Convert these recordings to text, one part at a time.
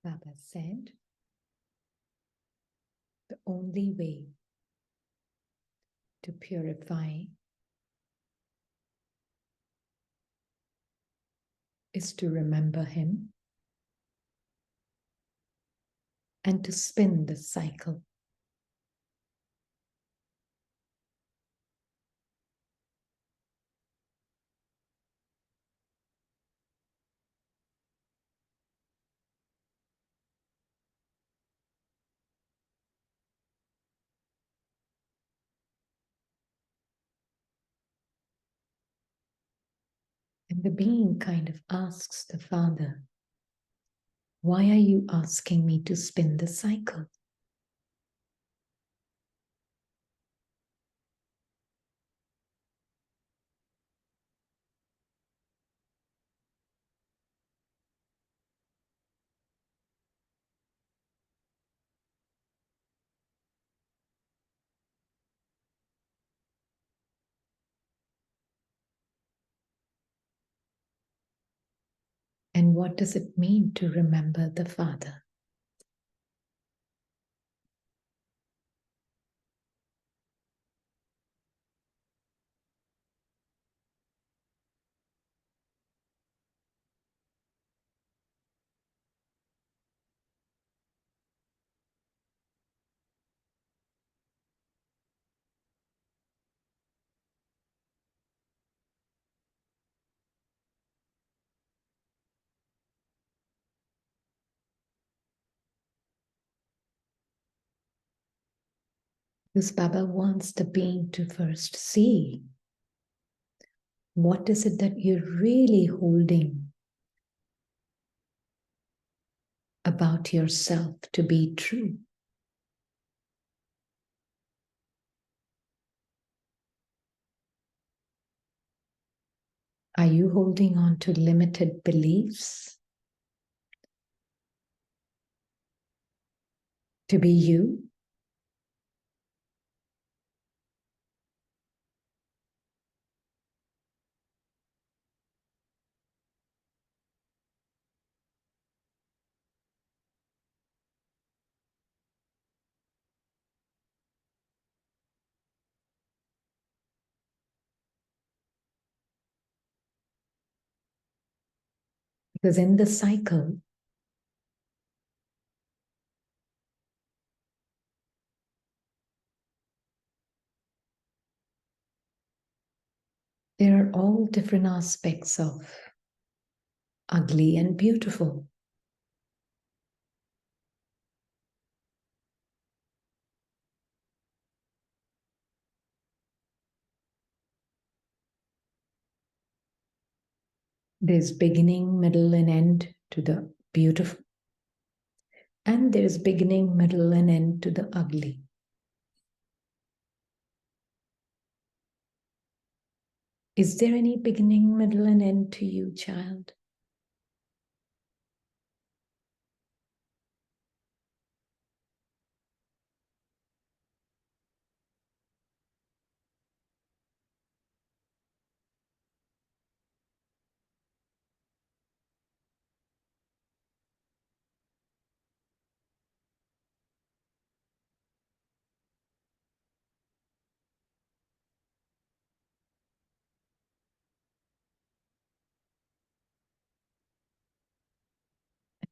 Baba said, the only way to purify is to remember him and to spin the cycle. And the being kind of asks the Father, why are you asking me to spin the cycle? And what does it mean to remember the Father? Because Baba wants the being to first see what is it that you're really holding about yourself to be true. Are you holding on to limited beliefs to be you? Because in the cycle, there are all different aspects of ugly and beautiful. There's beginning, middle, and end to the beautiful. And there's beginning, middle, and end to the ugly. Is there any beginning, middle, and end to you, child?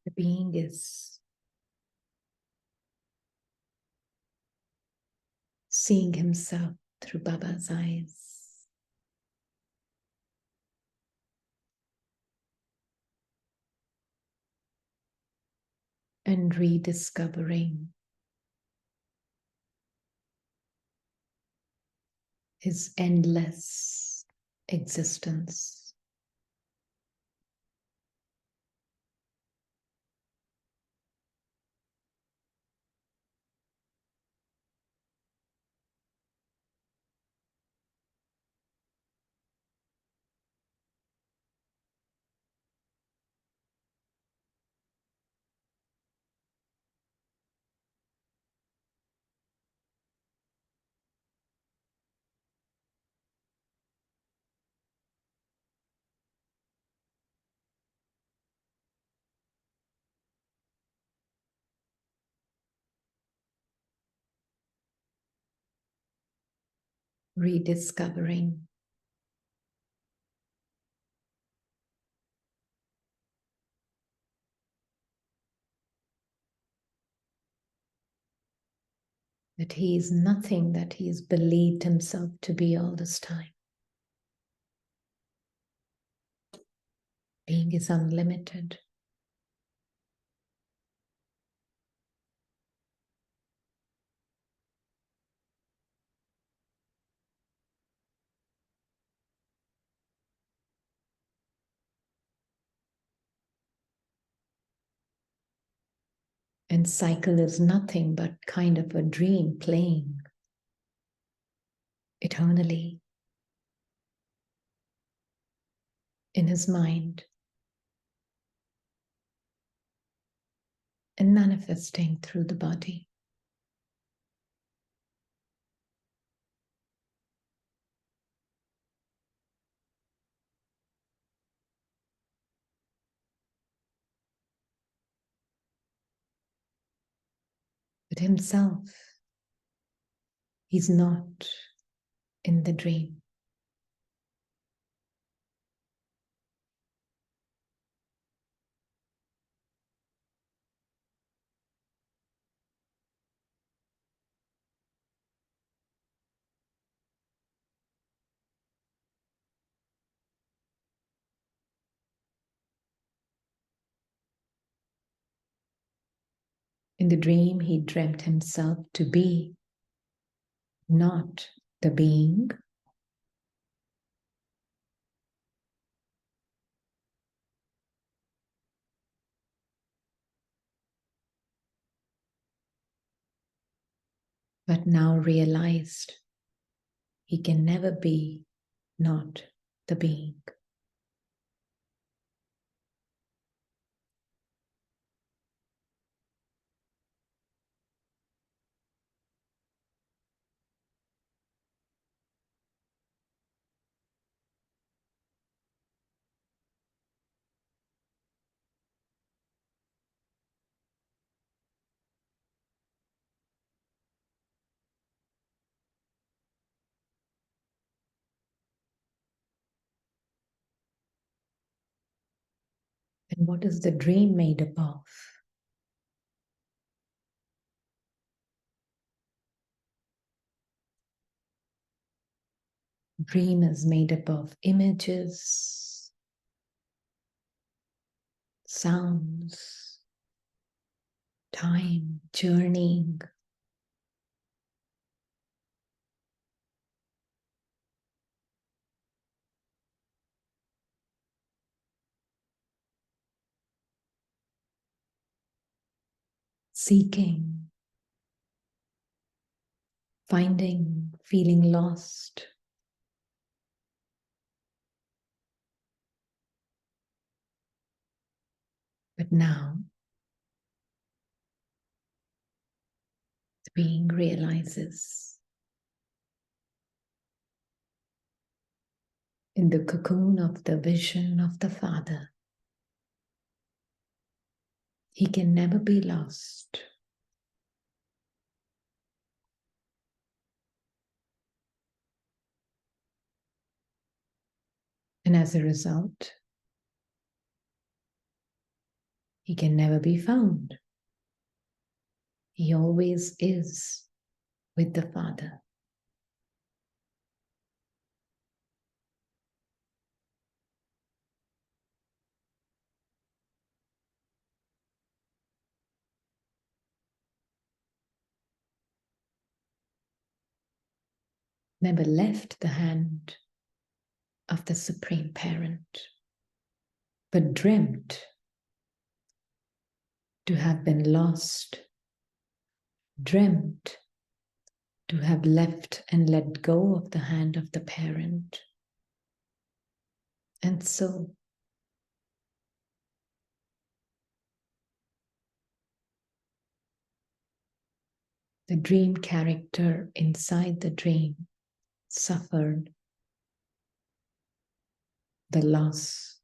The being is seeing himself through Baba's eyes. And rediscovering his endless existence. rediscovering that he is nothing that he has believed himself to be all this time. Being is unlimited. And cycle is nothing but kind of a dream playing eternally in his mind and manifesting through the body. But himself, he's not in the dream. In the dream, he dreamt himself to be not the being, but now realized he can never be not the being. And what is the dream made up of? Dream is made up of images, sounds, time, journeying. Seeking, finding, feeling lost. But now, the being realizes in the cocoon of the vision of the Father, he can never be lost. And as a result, he can never be found. He always is with the Father. Never left the hand of the Supreme Parent, but dreamt to have been lost, dreamt to have left and let go of the hand of the parent. And so, the dream character inside the dream suffered the loss.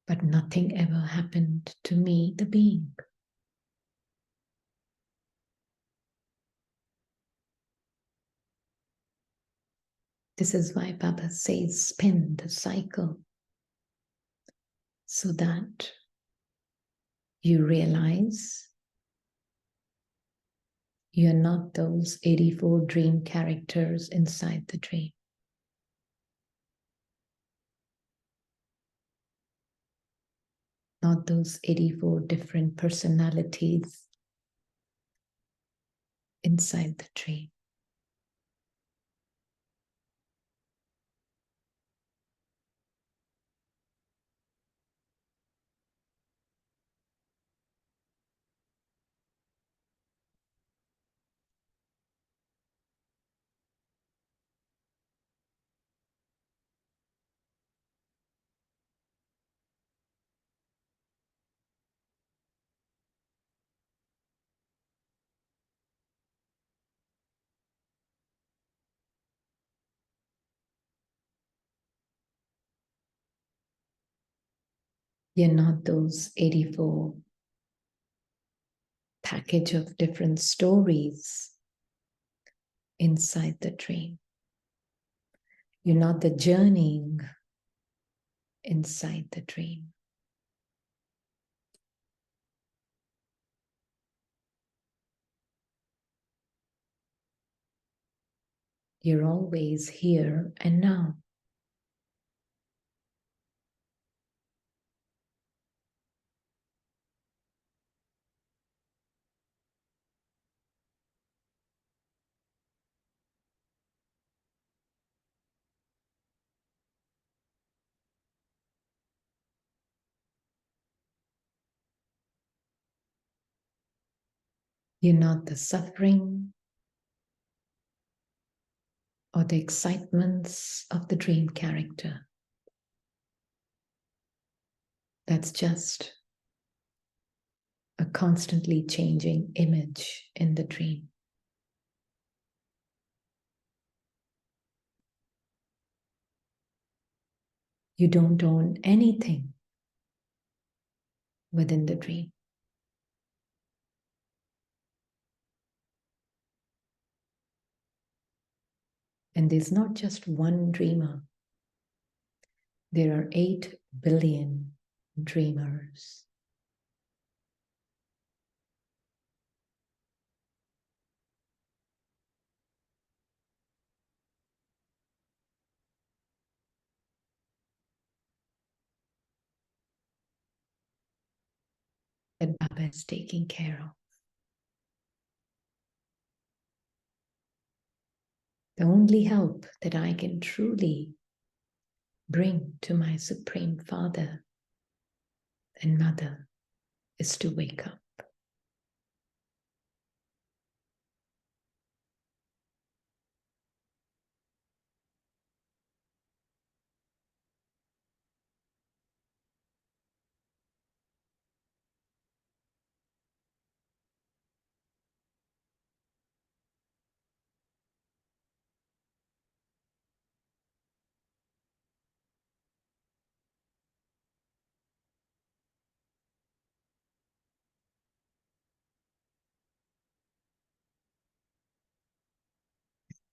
But nothing ever happened to me, the being. This is why Baba says spin the cycle, so that you realize you're not those 84 dream characters inside the dream. Not those 84 different personalities inside the dream. You're not those 84 package of different stories inside the dream. You're not the journeying inside the dream. You're always here and now. You're not the suffering or the excitements of the dream character. That's just a constantly changing image in the dream. You don't own anything within the dream. And there's not just one dreamer. There are 8 billion dreamers. That Baba is taking care of. The only help that I can truly bring to my Supreme Father and Mother is to wake up.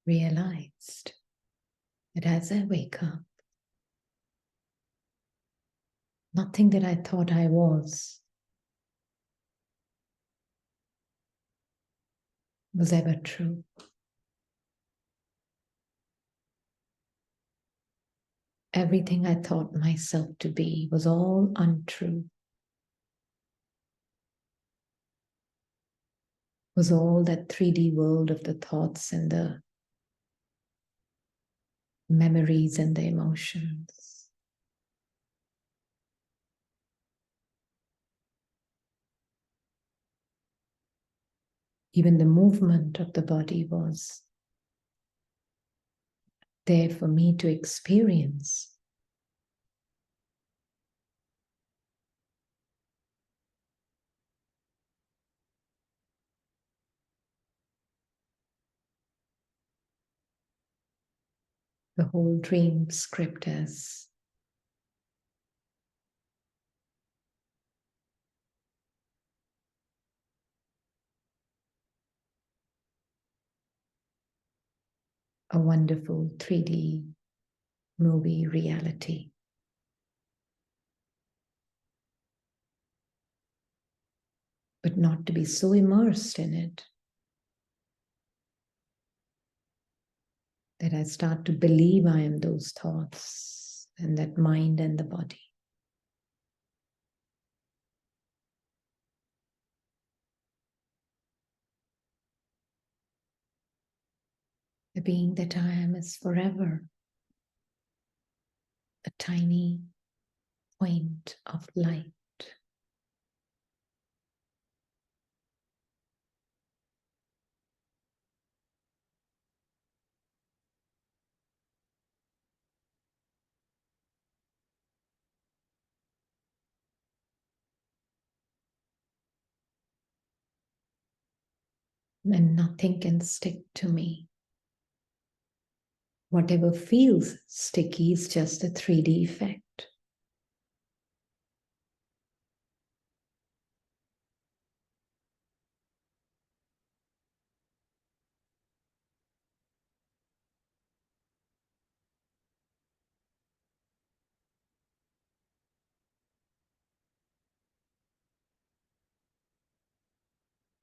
Realized that as I wake up, nothing that I thought I was ever true. Everything I thought myself to be was all untrue, was all that 3D world of the thoughts and the memories and the emotions. Even the movement of the body was there for me to experience. The whole dream script as a wonderful 3D movie reality. But not to be so immersed in it that I start to believe I am those thoughts and that mind and the body. The being that I am is forever a tiny point of light. And nothing can stick to me. Whatever feels sticky is just a 3D effect.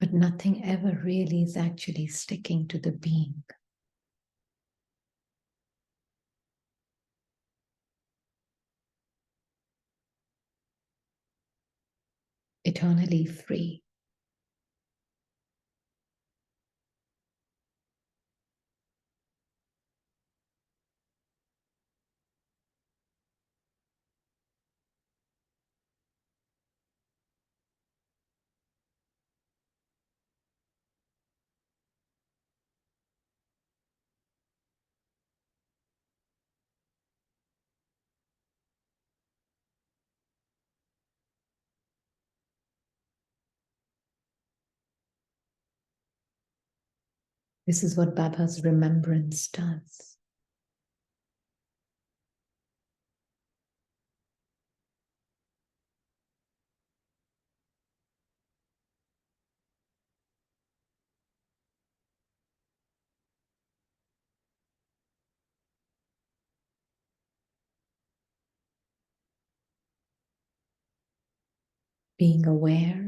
But nothing ever really is actually sticking to the being. Eternally free. This is what Baba's remembrance does. Being aware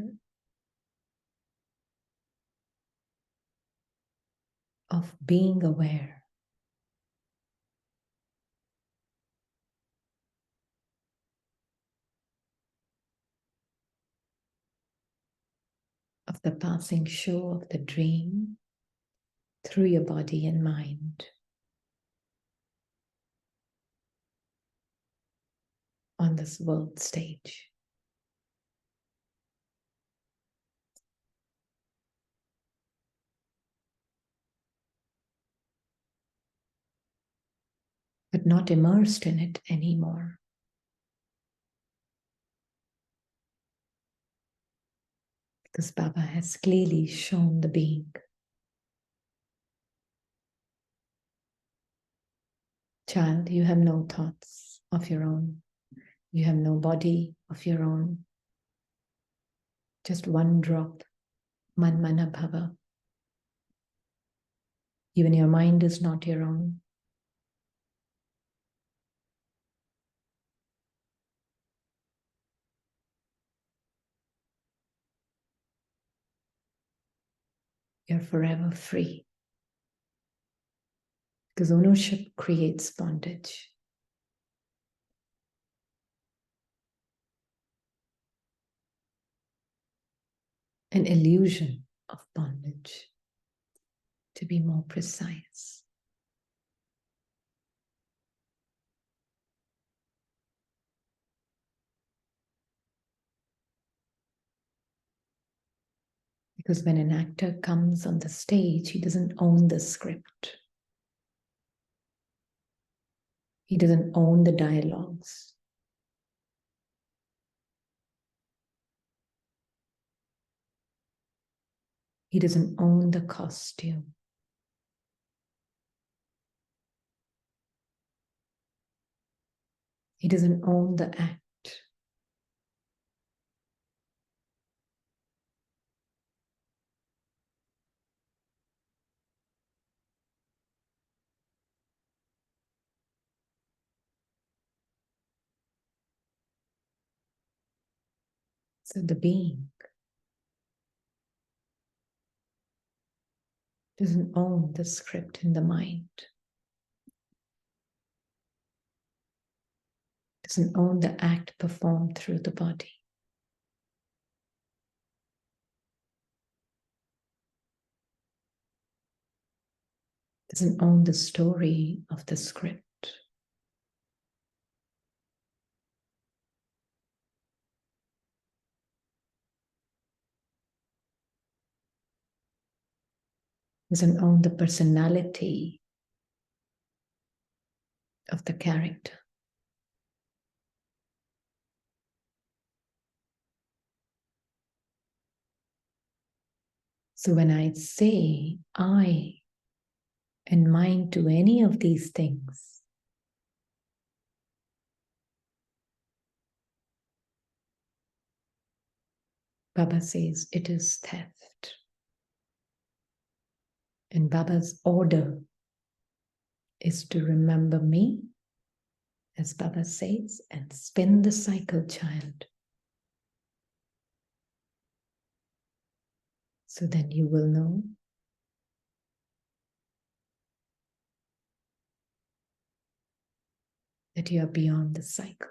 of being aware. Of the passing show of the dream through your body and mind on this world stage. But not immersed in it anymore. Because Baba has clearly shown the being. Child, you have no thoughts of your own. You have no body of your own. Just one drop, man mana bhava. Even your mind is not your own. You're forever free. Because ownership creates bondage. An illusion of bondage, to be more precise. Because when an actor comes on the stage, he doesn't own the script. He doesn't own the dialogues. He doesn't own the costume. He doesn't own the act. So the being doesn't own the script in the mind, doesn't own the act performed through the body. Doesn't own the story of the script. Doesn't own the personality of the character. So when I say I and mine to any of these things, Baba says it is theft. And Baba's order is to remember me, as Baba says, and spin the cycle, child. So then you will know that you are beyond the cycle.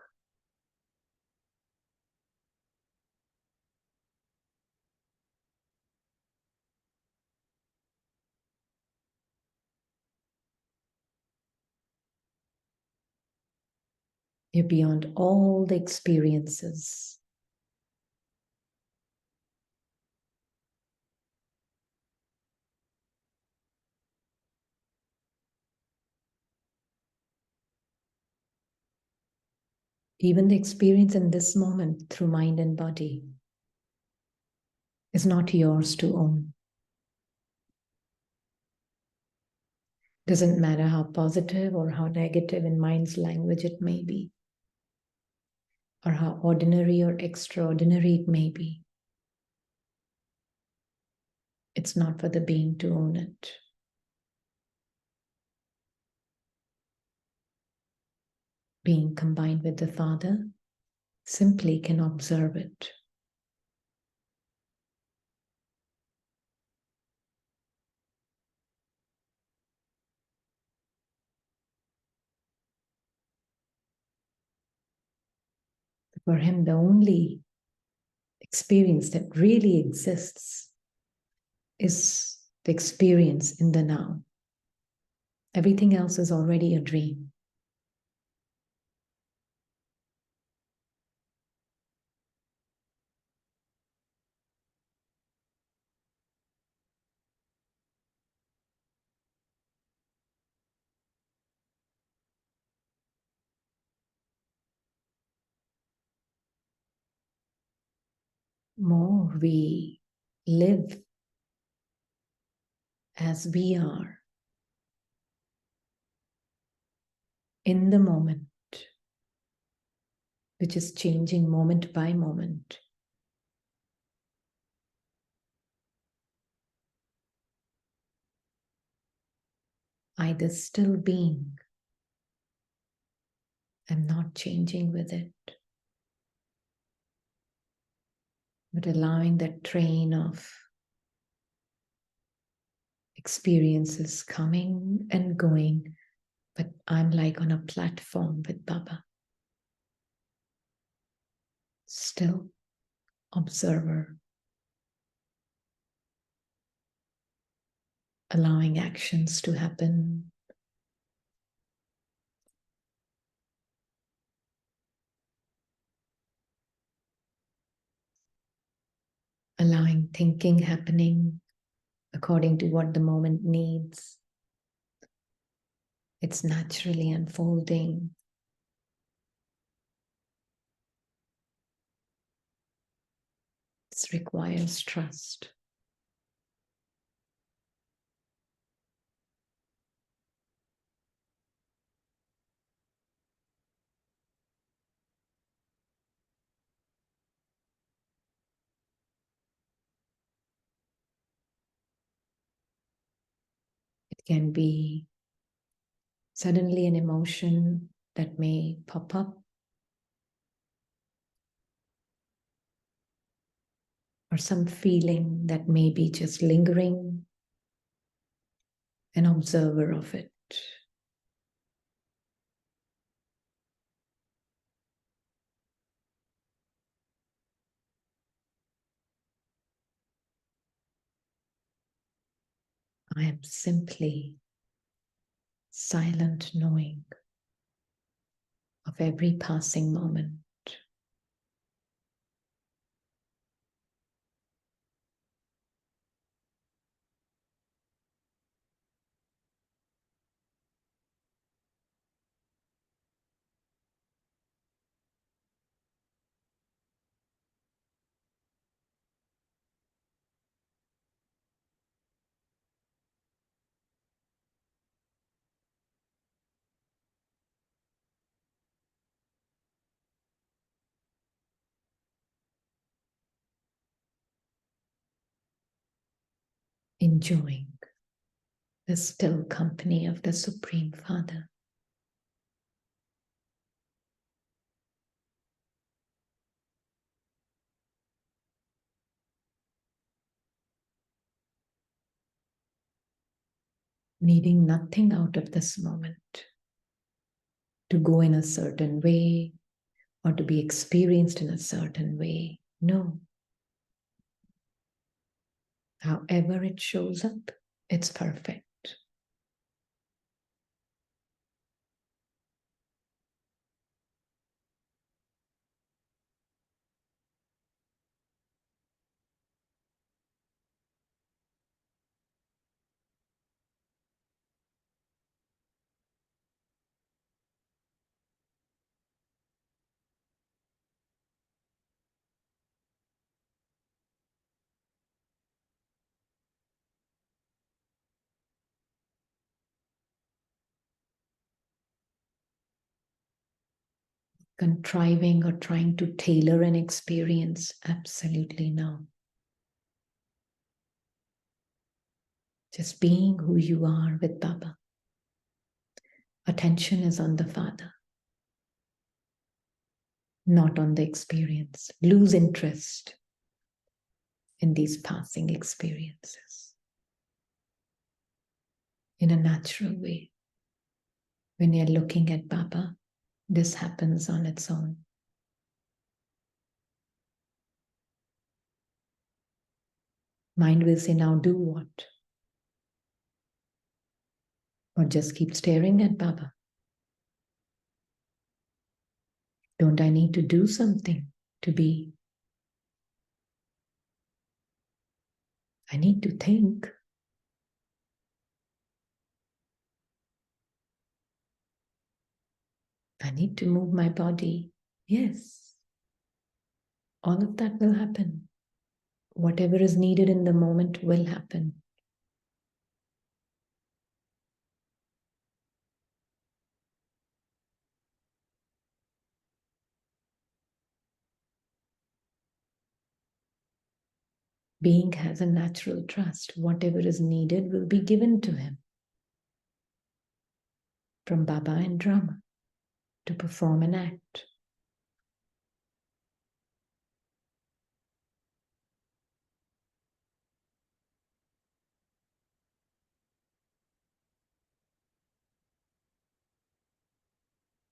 You're beyond all the experiences. Even the experience in this moment through mind and body is not yours to own. Doesn't matter how positive or how negative in mind's language it may be, or how ordinary or extraordinary it may be. It's not for the being to own it. Being combined with the Father simply can observe it. For him, the only experience that really exists is the experience in the now. Everything else is already a dream. More we live as we are in the moment, which is changing moment by moment. Either still being, I'm not changing with it, but allowing that train of experiences coming and going, but I'm like on a platform with Baba. Still observer, allowing actions to happen, allowing thinking happening according to what the moment needs. It's naturally unfolding. This requires trust. It can be suddenly an emotion that may pop up. or some feeling that may be just lingering, an observer of it. I am simply silent knowing of every passing moment. Enjoying the still company of the Supreme Father. Needing nothing out of this moment to go in a certain way or to be experienced in a certain way. No. However it shows up, it's perfect. Contriving or trying to tailor an experience, absolutely no. Just being who you are with Baba. Attention is on the Father, not on the experience. Lose interest in these passing experiences in a natural way. When you're looking at Baba, this happens on its own. Mind will say, now do what? Or just keep staring at Baba. Don't I need to do something to be? I need to think. I need to move my body. Yes. All of that will happen. Whatever is needed in the moment will happen. Being has a natural trust. Whatever is needed will be given to him from Baba and Rama to perform an act.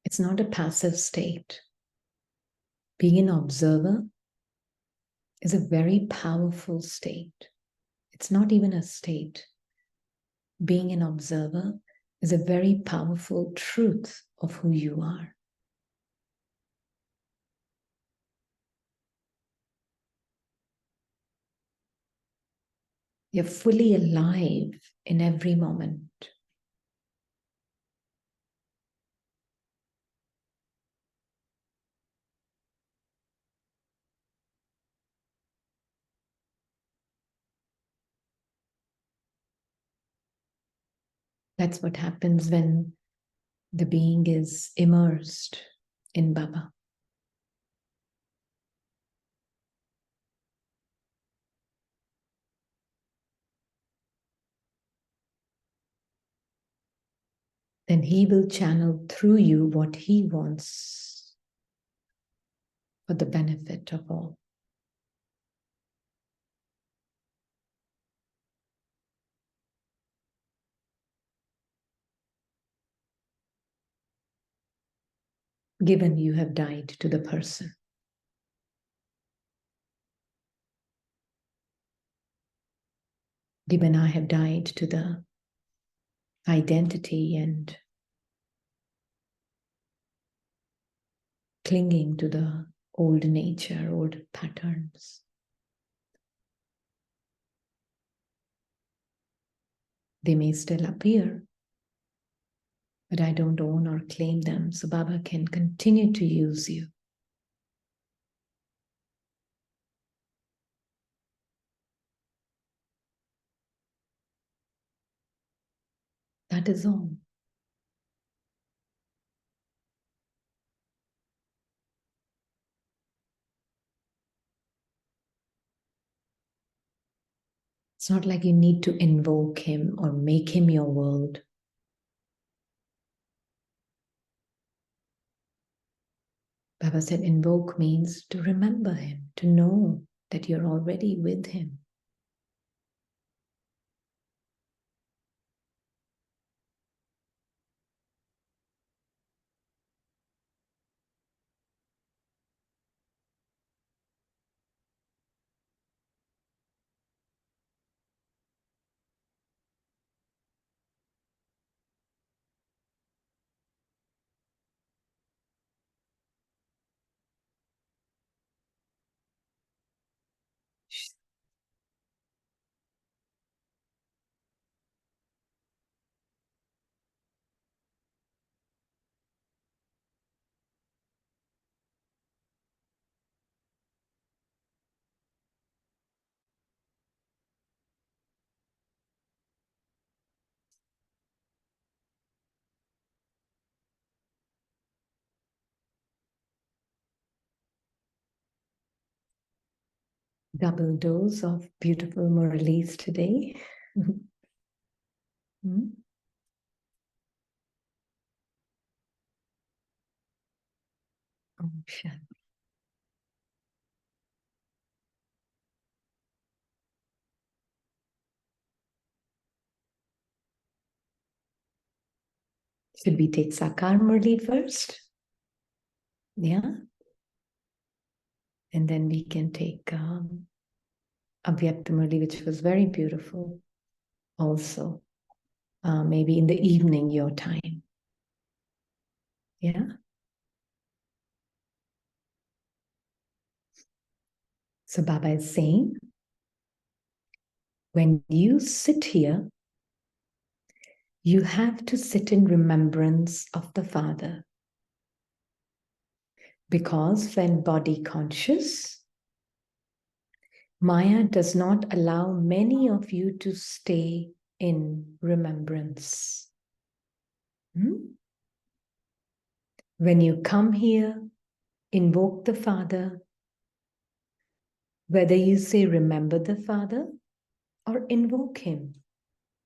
It's not a passive state. Being an observer is a very powerful state. It's not even a state. Being an observer is a very powerful truth of who you are. You're fully alive in every moment. That's what happens when the being is immersed in Baba. Then he will channel through you what he wants for the benefit of all. given you have died to the person. Given I have died to the identity and clinging to the old nature, old patterns. They may still appear, but I don't own or claim them, so Baba can continue to use you. That is all. It's not like you need to invoke him or make him your world. Baba said invoke means to remember him, to know that you're already with him. Double dose of beautiful Muralis today. Oh, shit. Should we take Sakar Murli first? Yeah. And then we can take Avyakta Murli, which was very beautiful also. Maybe in the evening, your time. Yeah. So Baba is saying, when you sit here, you have to sit in remembrance of the Father. Because when body conscious, Maya does not allow many of you to stay in remembrance. When you come here, invoke the Father, whether you say remember the Father or invoke him,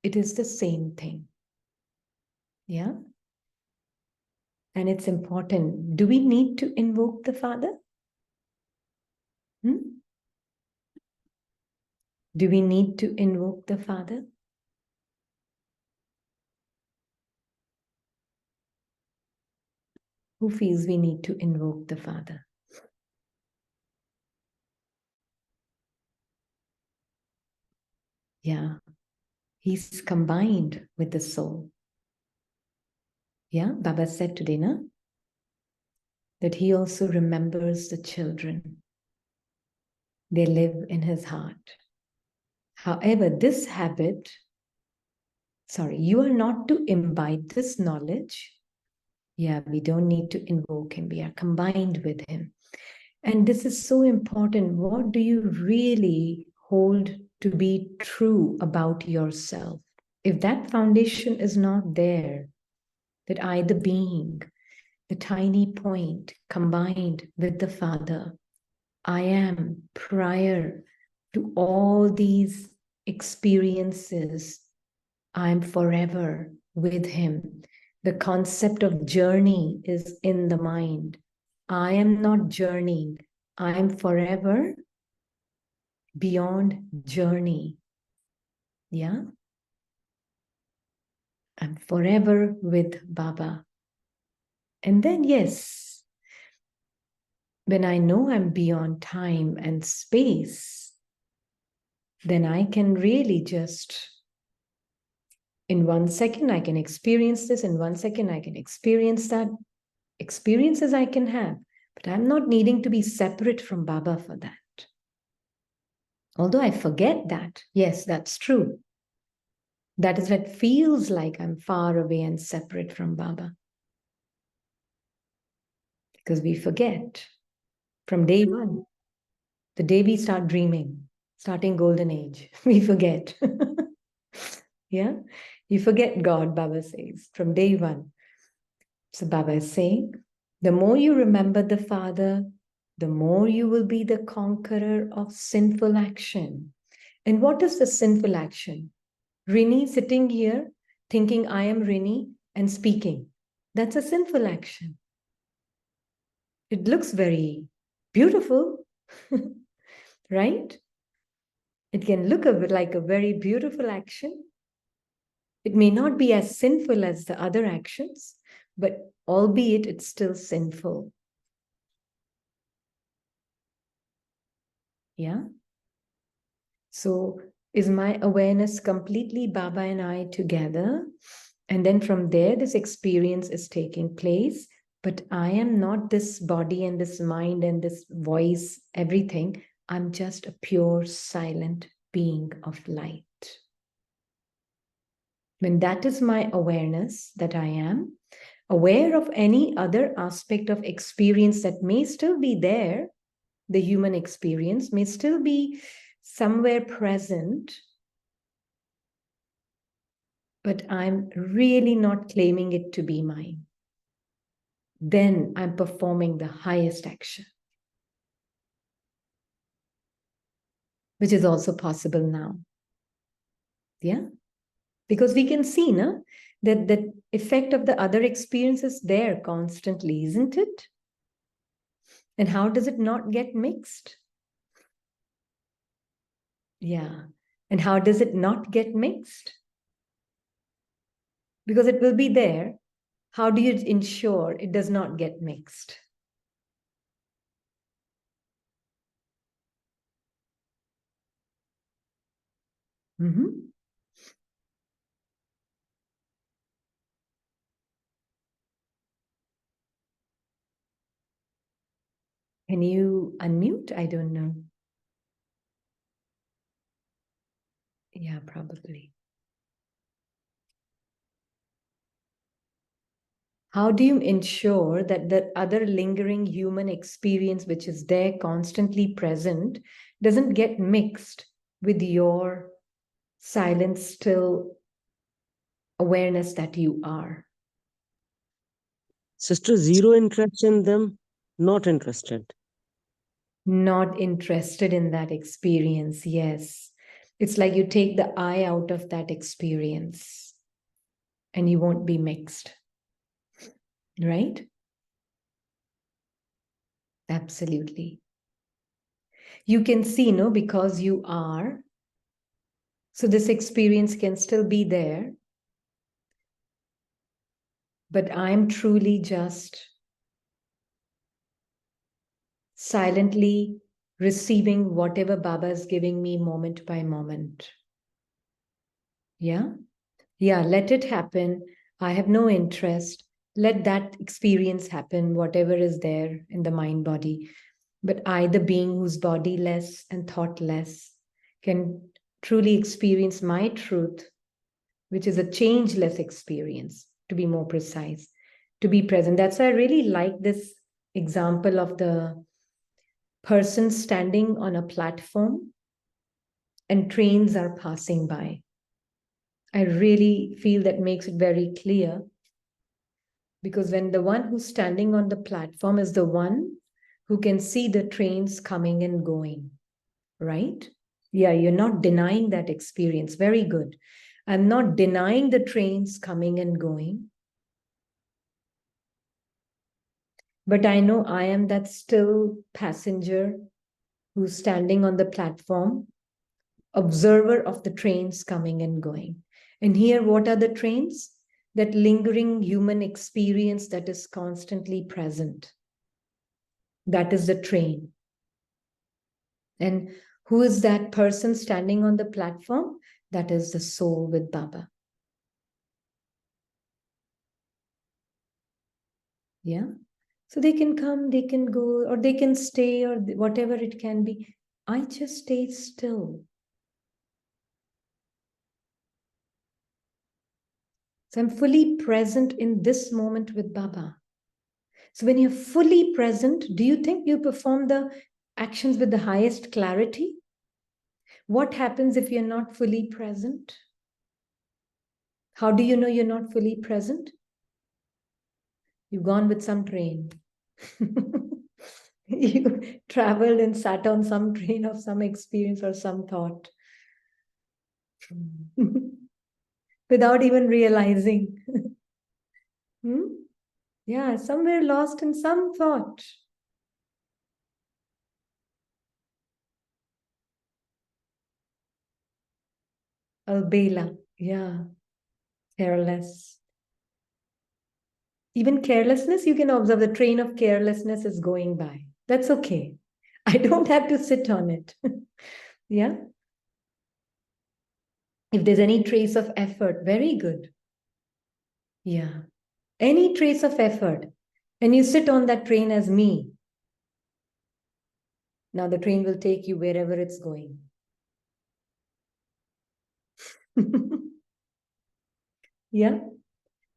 it is the same thing. Yeah? And it's important. Do we need to invoke the Father? Do we need to invoke the Father? Who feels we need to invoke the Father? Yeah. He's combined with the soul. Yeah, Baba said today, na? That he also remembers the children. They live in his heart. However, this habit, you are not to imbibe this knowledge. Yeah, we don't need to invoke him. We are combined with him. And this is so important. What do you really hold to be true about yourself? If that foundation is not there, that I, the being, the tiny point combined with the Father, I am prior to all these experiences, I'm forever with him. The concept of journey is in the mind. I am not journeying. I am forever beyond journey. Yeah? I'm forever with Baba. And then, yes, when I know I'm beyond time and space, then I can really just, in 1 second, I can experience this, in 1 second, I can experience that. Experiences I can have, but I'm not needing to be separate from Baba for that. Although I forget that, yes, that's true. That is what feels like I'm far away and separate from Baba. Because we forget from day one, the day we start dreaming, starting golden age, we forget. Yeah, you forget God, Baba says, from day one. So Baba is saying, the more you remember the Father, the more you will be the conqueror of sinful action. And what is the sinful action? Rini sitting here thinking I am Rini and speaking. That's a sinful action. It looks very beautiful, right? It can look like a very beautiful action. It may not be as sinful as the other actions, but albeit it's still sinful. Yeah. So is my awareness completely Baba and I together? And then from there, this experience is taking place. But I am not this body and this mind and this voice, everything. I'm just a pure, silent being of light. When that is my awareness, that I am aware of any other aspect of experience that may still be there, the human experience may still be somewhere present, but I'm really not claiming it to be mine. Then I'm performing the highest action, which is also possible now. Yeah? Because we can see, no? That the effect of the other experience is there constantly, isn't it? And how does it not get mixed? Yeah. And how does it not get mixed? Because it will be there. How do you ensure it does not get mixed? Mm-hmm. Can you unmute? I don't know. Yeah, probably. How do you ensure that the other lingering human experience, which is there constantly present, doesn't get mixed with your silent, still awareness that you are? Sister, zero interest in them, not interested. Not interested in that experience, yes. It's like you take the I out of that experience and you won't be mixed, right? Absolutely. You can see, no, because you are. So this experience can still be there, but I'm truly just silently receiving whatever Baba is giving me moment by moment. Yeah? Yeah, let it happen. I have no interest. Let that experience happen, whatever is there in the mind body. But I, the being who's bodiless and thoughtless, can truly experience my truth, which is a changeless experience, to be more precise, to be present. That's why I really like this example of the person standing on a platform and trains are passing by. I really feel that makes it very clear, because when the one who's standing on the platform is the one who can see the trains coming and going, right? Yeah, you're not denying that experience. Very good. I'm not denying the trains coming and going, but I know I am that still passenger who's standing on the platform, observer of the trains coming and going. And here, what are the trains? That lingering human experience that is constantly present. That is the train. And who is that person standing on the platform? That is the soul with Baba. Yeah. So they can come, they can go, or they can stay, or whatever it can be. I just stay still. So I'm fully present in this moment with Baba. So when you're fully present, do you think you perform the actions with the highest clarity? What happens if you're not fully present? How do you know you're not fully present? You've gone with some train. You traveled and sat on some train of some experience or some thought without even realizing. Hmm? Yeah, somewhere lost in some thought. Albela, yeah, careless. Even carelessness, you can observe the train of carelessness is going by. That's okay. I don't have to sit on it. Yeah. If there's any trace of effort, very good. Yeah. Any trace of effort. And you sit on that train as me. Now the train will take you wherever it's going. Yeah.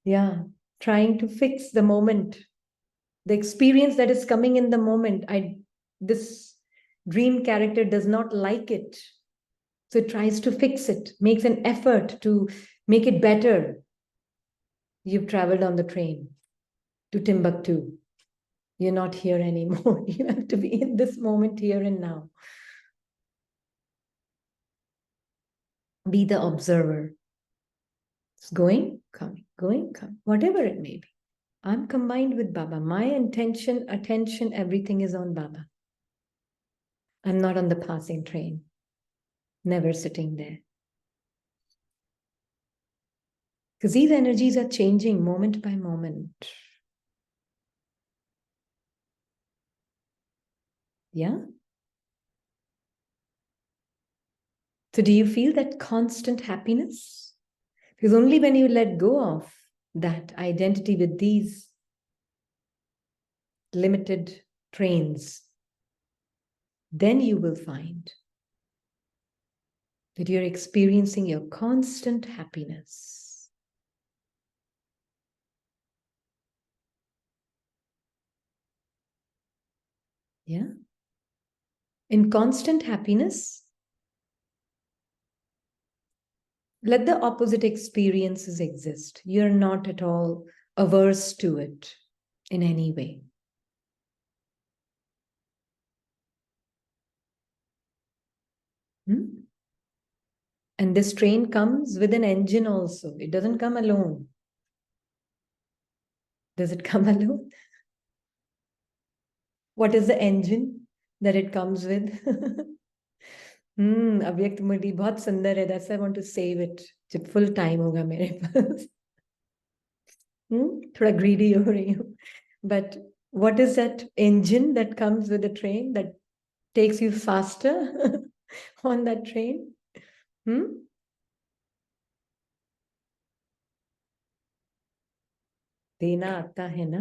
Yeah. Trying to fix the moment, the experience that is coming in the moment. This dream character does not like it. So it tries to fix it, makes an effort to make it better. You've traveled on the train to Timbuktu. You're not here anymore. You have to be in this moment, here and now. Be the observer. It's going, coming, whatever it may be. I'm combined with Baba. My intention, attention, everything is on Baba. I'm not on the passing train, never sitting there. Because these energies are changing moment by moment. Yeah? So do you feel that constant happiness? Because only when you let go of that identity with these limited trains, then you will find that you're experiencing your constant happiness. Yeah? In constant happiness, let the opposite experiences exist. You're not at all averse to it in any way. Hmm? And this train comes with an engine also. It doesn't come alone. Does it come alone? What is the engine that it comes with? अव्यक्त मुरली बहुत सुंदर है. That's why I want to save it. जब full time होगा मेरे पास. थोड़ा greedy हो रही हूँ. But what is that engine that comes with the train that takes you faster on that train? देना आता है ना.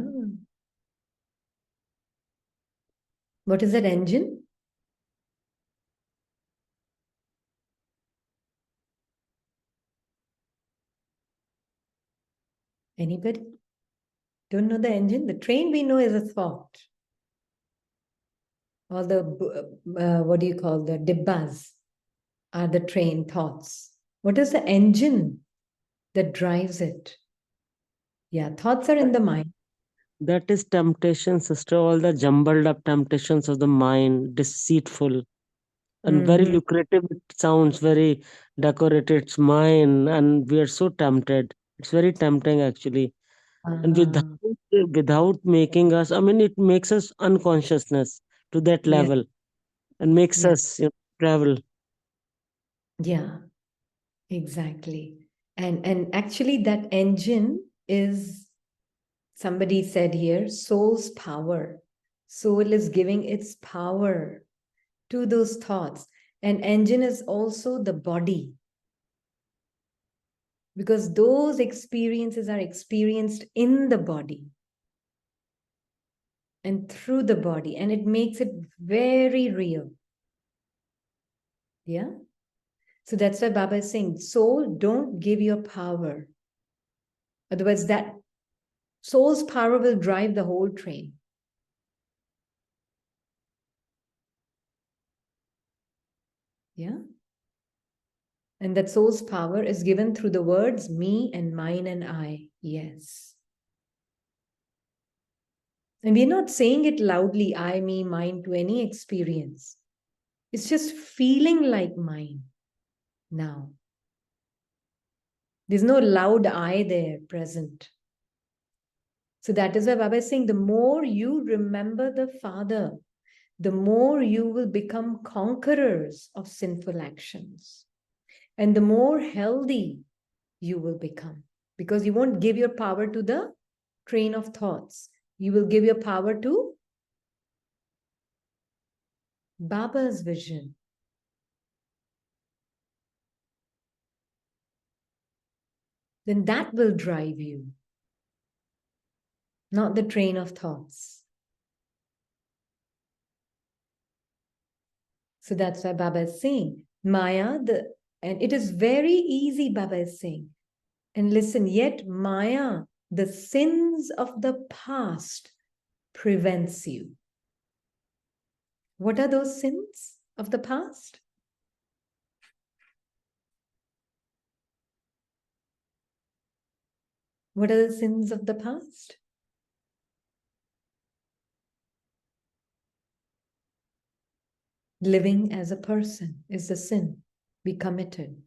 What is that engine? Anybody? Don't know the engine? The train we know is a thought. All the, what do you call, the dibbas are the train thoughts. What is the engine that drives it? Yeah, thoughts are in the mind. That is temptation, sister. All the jumbled up temptations of the mind, deceitful and very lucrative. It sounds very decorated. It's mine, and we are so tempted. It's very tempting, actually. And without making us, I mean, it makes us unconsciousness to that Yeah, level and makes yeah, us travel. yeah, exactly. And actually that engine is, somebody said here, soul's power. Soul is giving its power to those thoughts. And engine is also the body. Because those experiences are experienced in the body and through the body, and it makes it very real. Yeah? So that's why Baba is saying, soul, don't give your power. Otherwise, that soul's power will drive the whole train. Yeah? And that soul's power is given through the words me and mine and I. Yes. And we're not saying it loudly, I, me, mine, to any experience. It's just feeling like mine now. There's no loud I there present. So that is why Baba is saying the more you remember the Father, the more you will become conquerors of sinful actions. And the more healthy you will become. Because you won't give your power to the train of thoughts. You will give your power to Baba's vision. Then that will drive you, not the train of thoughts. So that's why Baba is saying, Maya, and it is very easy, Baba is saying. And listen, yet Maya, the sins of the past, prevents you. What are those sins of the past? What are the sins of the past? Living as a person is a sin we committed.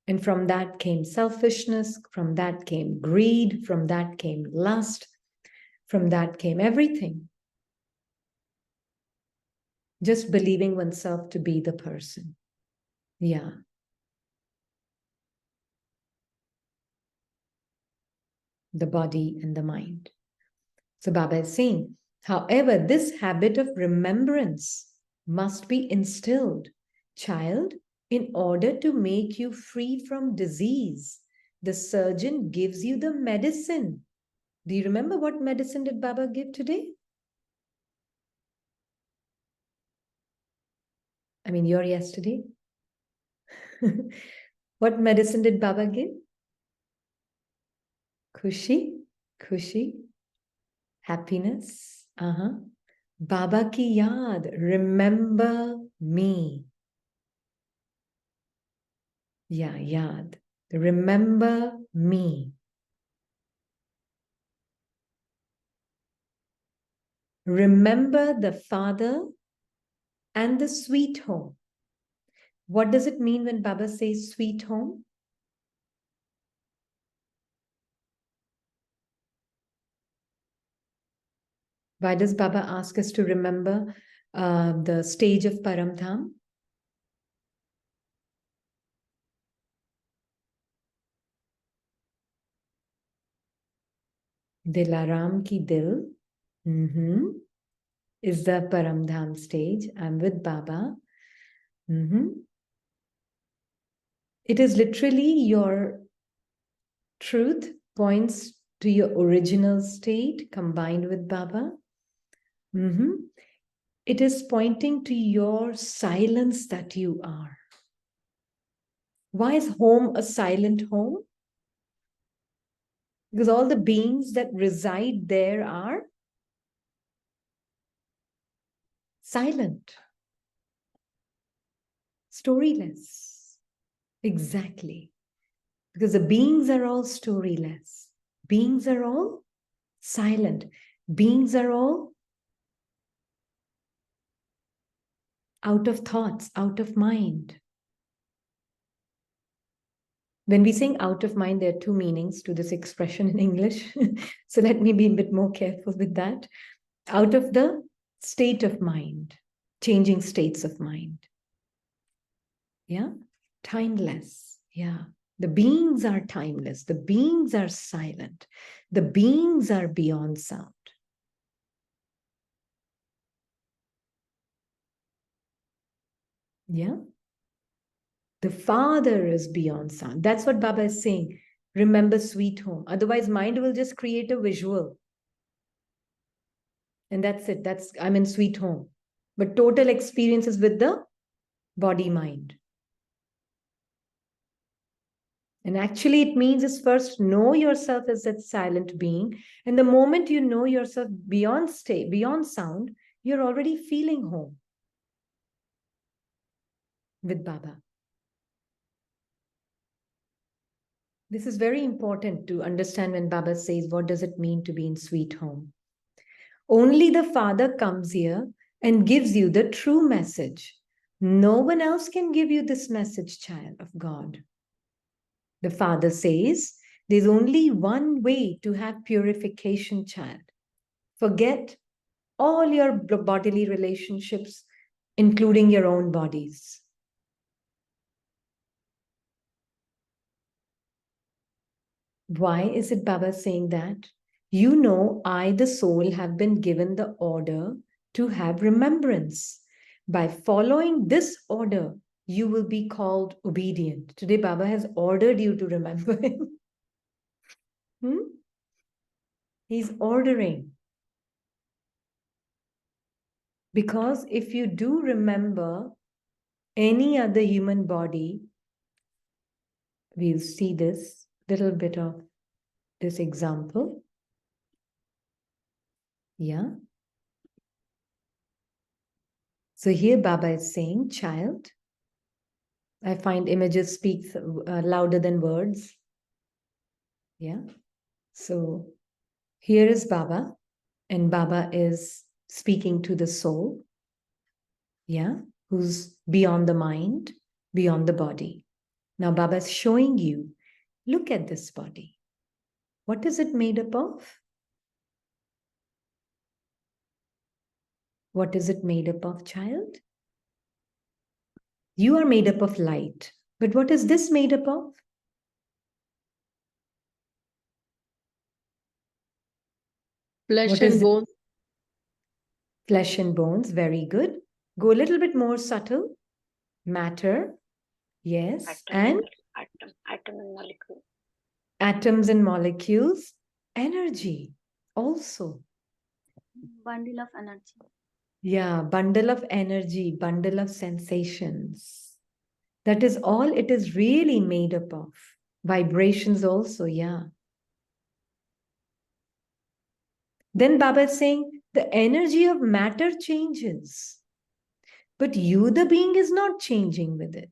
And from that came selfishness, from that came greed, from that came lust, from that came everything. Just believing oneself to be the person. Yeah. The body and the mind. So Baba is saying, however, this habit of remembrance must be instilled, child, in order to make you free from disease. The surgeon gives you the medicine. Do you remember what medicine did Baba give today? I mean, your yesterday. What medicine did Baba give? Khushi, khushi, happiness. Baba ki yaad, remember me. Yeah, yaad. Remember me. Remember the Father and the sweet home. What does it mean when Baba says sweet home? Why does Baba ask us to remember the stage of Paramdham? Dilaram ki dil is the Paramdham stage. I'm with Baba. It is literally your truth points to your original state combined with Baba. It is pointing to your silence that you are. Why is home a silent home? Because all the beings that reside there are silent, storyless. Exactly. Because the beings are all storyless. Beings are all silent. Beings are all out of thoughts, out of mind. When we sing out of mind, there are two meanings to this expression in English. So let me be a bit more careful with that. Out of the state of mind, changing states of mind. Yeah, timeless. Yeah, the beings are timeless. The beings are silent. The beings are beyond sound. Yeah. The Father is beyond sound. That's what Baba is saying. Remember sweet home. Otherwise, mind will just create a visual. And that's it. I'm in sweet home. But total experience is with the body mind. And actually, it means is first know yourself as that silent being. And the moment you know yourself beyond state, beyond sound, you're already feeling home with Baba. This is very important to understand when Baba says, what does it mean to be in sweet home? Only the Father comes here and gives you the true message. No one else can give you this message, child of God. The Father says, there's only one way to have purification, child. Forget all your bodily relationships, including your own bodies. Why is it Baba saying that? You know, I, the soul, have been given the order to have remembrance. By following this order, you will be called obedient. Today, Baba has ordered you to remember him. He's ordering. Because if you do remember any other human body, we'll see this little bit of this example. Yeah. So here Baba is saying, child, I find images speak louder than words. Yeah. So here is Baba, and Baba is speaking to the soul. Yeah. Who's beyond the mind, beyond the body. Now Baba is showing you, look at this body. What is it made up of? What is it made up of, child? You are made up of light. But what is this made up of? Flesh and bones. Flesh and bones, very good. Go a little bit more subtle. Matter, yes. And atom and molecule. Atoms and molecules. Energy, also. Bundle of energy. Yeah, bundle of energy, bundle of sensations. That is all it is really made up of. Vibrations also, yeah. Then Baba is saying the energy of matter changes, but you, the being, is not changing with it.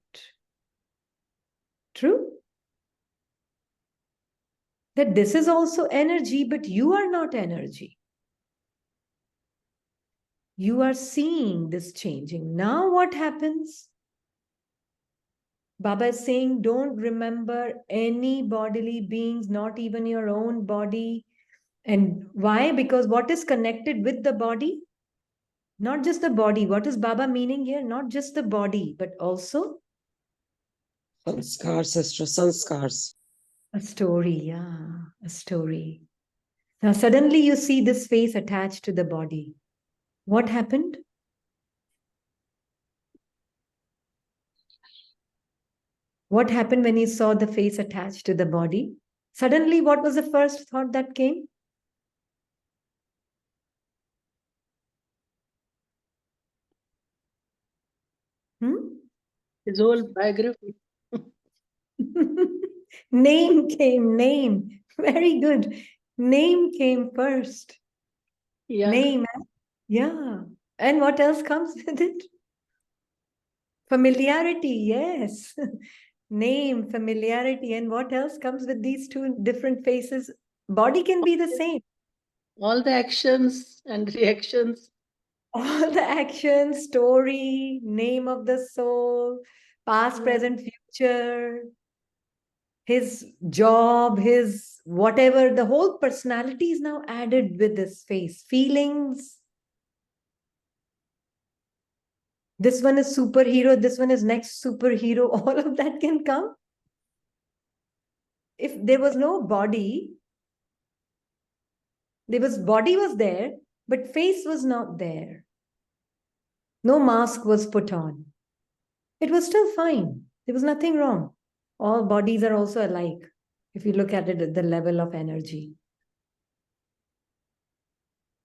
True? That this is also energy, but you are not energy. You are seeing this changing. Now what happens? Baba is saying, don't remember any bodily beings, not even your own body. And why? Because what is connected with the body? Not just the body. What is Baba meaning here? Not just the body, but also Sanskars, sister, sanskars. a story. Yeah, a story. Now, suddenly you see this face attached to the body. What happened? What happened when you saw the face attached to the body? Suddenly, what was the first thought that came? His whole biography. Name came, name. Very good. Name came first. Yeah. Name. Yeah. And what else comes with it? Familiarity, yes. Name, familiarity. And what else comes with these two different faces? Body can be the same. All the actions and reactions. All the action, story, name of the soul, past, present, future, his job, his whatever, the whole personality is now added with this face. Feelings. This one is superhero, this one is next superhero. All of that can come. If there was no body, body was there, but face was not there. No mask was put on. It was still fine. There was nothing wrong. All bodies are also alike if you look at it at the level of energy.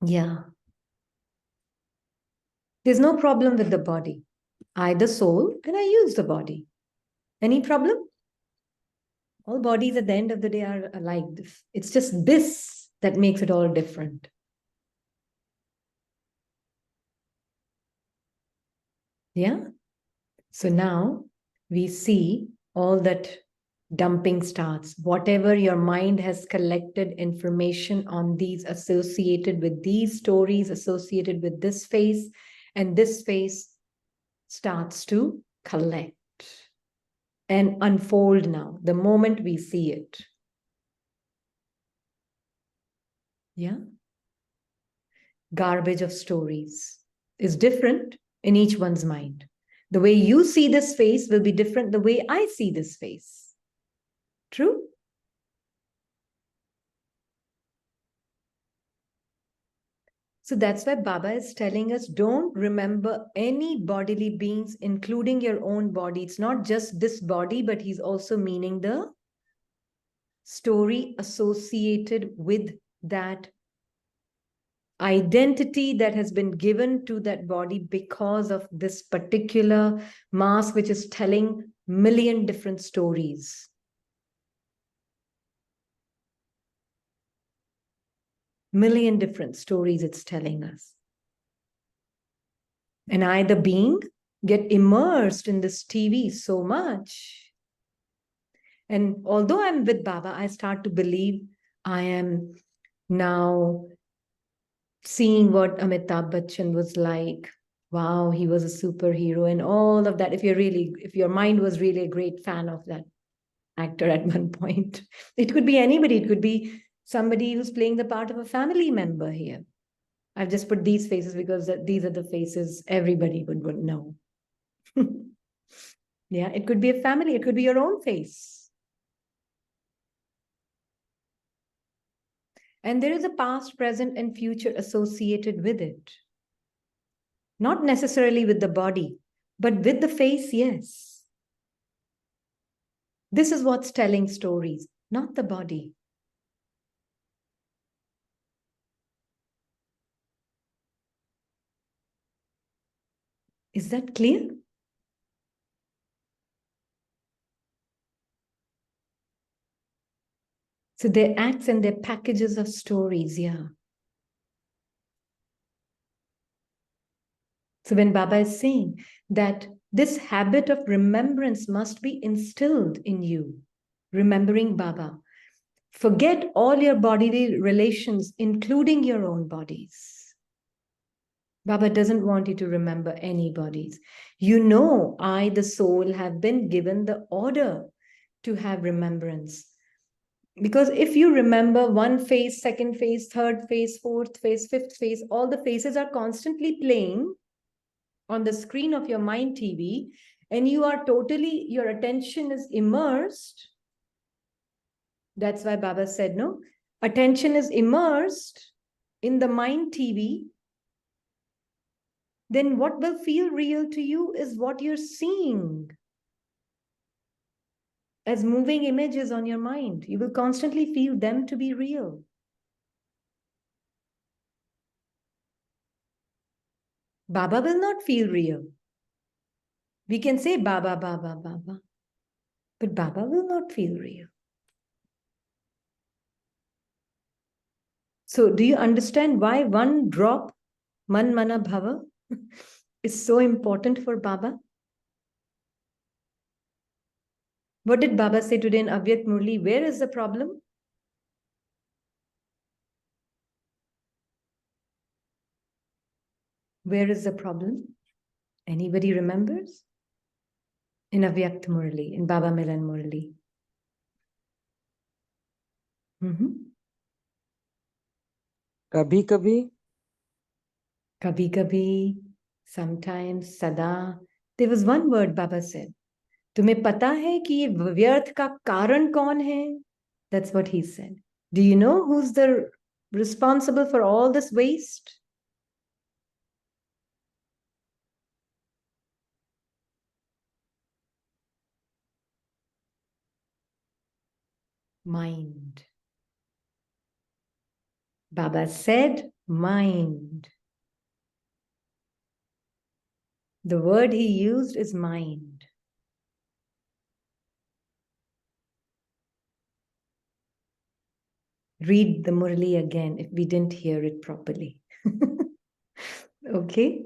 Yeah. There's no problem with the body. I, the soul, and I use the body. Any problem? All bodies at the end of the day are alike. It's just this that makes it all different. Yeah? So now we see all that dumping starts. Whatever your mind has collected information on these associated with these stories, associated with this face, and this face starts to collect and unfold now, the moment we see it. Yeah? Garbage of stories is different in each one's mind. The way you see this face will be different the way I see this face. True? So that's why Baba is telling us, don't remember any bodily beings, including your own body. It's not just this body, but he's also meaning the story associated with that identity that has been given to that body because of this particular mask, which is telling million different stories. Million different stories it's telling us. And I, the being, get immersed in this TV so much. And although I'm with Baba, I start to believe I am now seeing what Amitabh Bachchan was like. Wow, he was a superhero and all of that. If your mind was really a great fan of that actor at one point, it could be anybody. It could be somebody who's playing the part of a family member here. I've just put these faces because these are the faces everybody would know. Yeah, it could be a family. It could be your own face. And there is a past, present, and future associated with it. Not necessarily with the body, but with the face, yes. This is what's telling stories, not the body. Is that clear? So their acts and their packages of stories, yeah. So when Baba is saying that this habit of remembrance must be instilled in you, remembering Baba, forget all your bodily relations, including your own bodies. Baba doesn't want you to remember any bodies. You know, I, the soul, have been given the order to have remembrance. Because if you remember one face, second face, third face, fourth face, fifth face, all the faces are constantly playing on the screen of your mind TV, and you are totally, your attention is immersed. That's why Baba said, no, attention is immersed in the mind TV. Then what will feel real to you is what you're seeing as moving images on your mind. You will constantly feel them to be real. Baba will not feel real. We can say Baba, Baba, Baba, but Baba will not feel real. So do you understand why one drop, Man Mana Bhava, is so important for Baba? What did Baba say today in Avyakt Murli? Where is the problem? Where is the problem? Anybody remembers? In Avyakt Murli, in Baba Milan Murli. Kabhi kabhi. Kabhi kabhi, sometimes, sada. There was one word Baba said. तुम्हें पता है कि ये व्यर्थ का कारण कौन है? That's what he said. Do you know who's the responsible for all this waste? Mind. Baba said mind. The word he used is mind. Read the Murli again if we didn't hear it properly. Okay?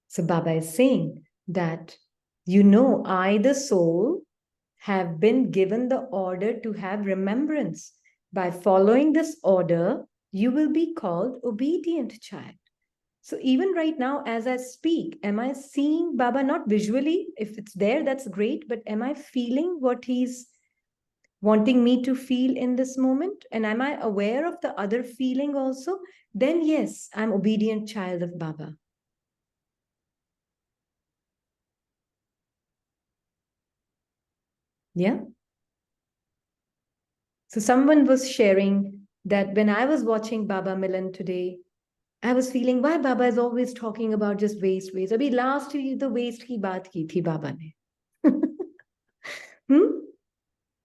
So Baba is saying that, you know, I, the soul, have been given the order to have remembrance. By following this order, you will be called obedient child. So even right now, as I speak, am I seeing Baba not visually? If it's there, that's great. But am I feeling what he's wanting me to feel in this moment? And am I aware of the other feeling also? Then yes, I'm obedient child of Baba. Yeah. So someone was sharing that when I was watching Baba Milan today, I was feeling why Baba is always talking about just waste. Abhi last week the waste ki baat ki thi Baba ne.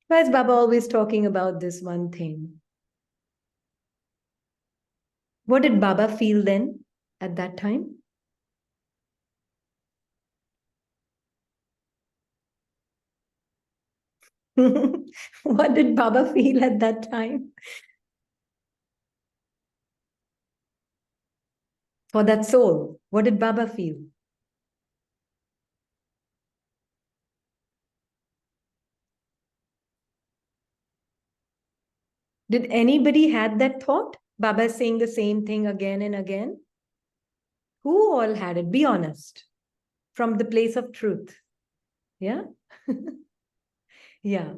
Why is Baba always talking about this one thing? What did Baba feel then at that time? What did Baba feel at that time? For that soul, what did Baba feel? Did anybody had that thought? Baba is saying the same thing again and again. Who all had it? Be honest. From the place of truth. Yeah? Yeah.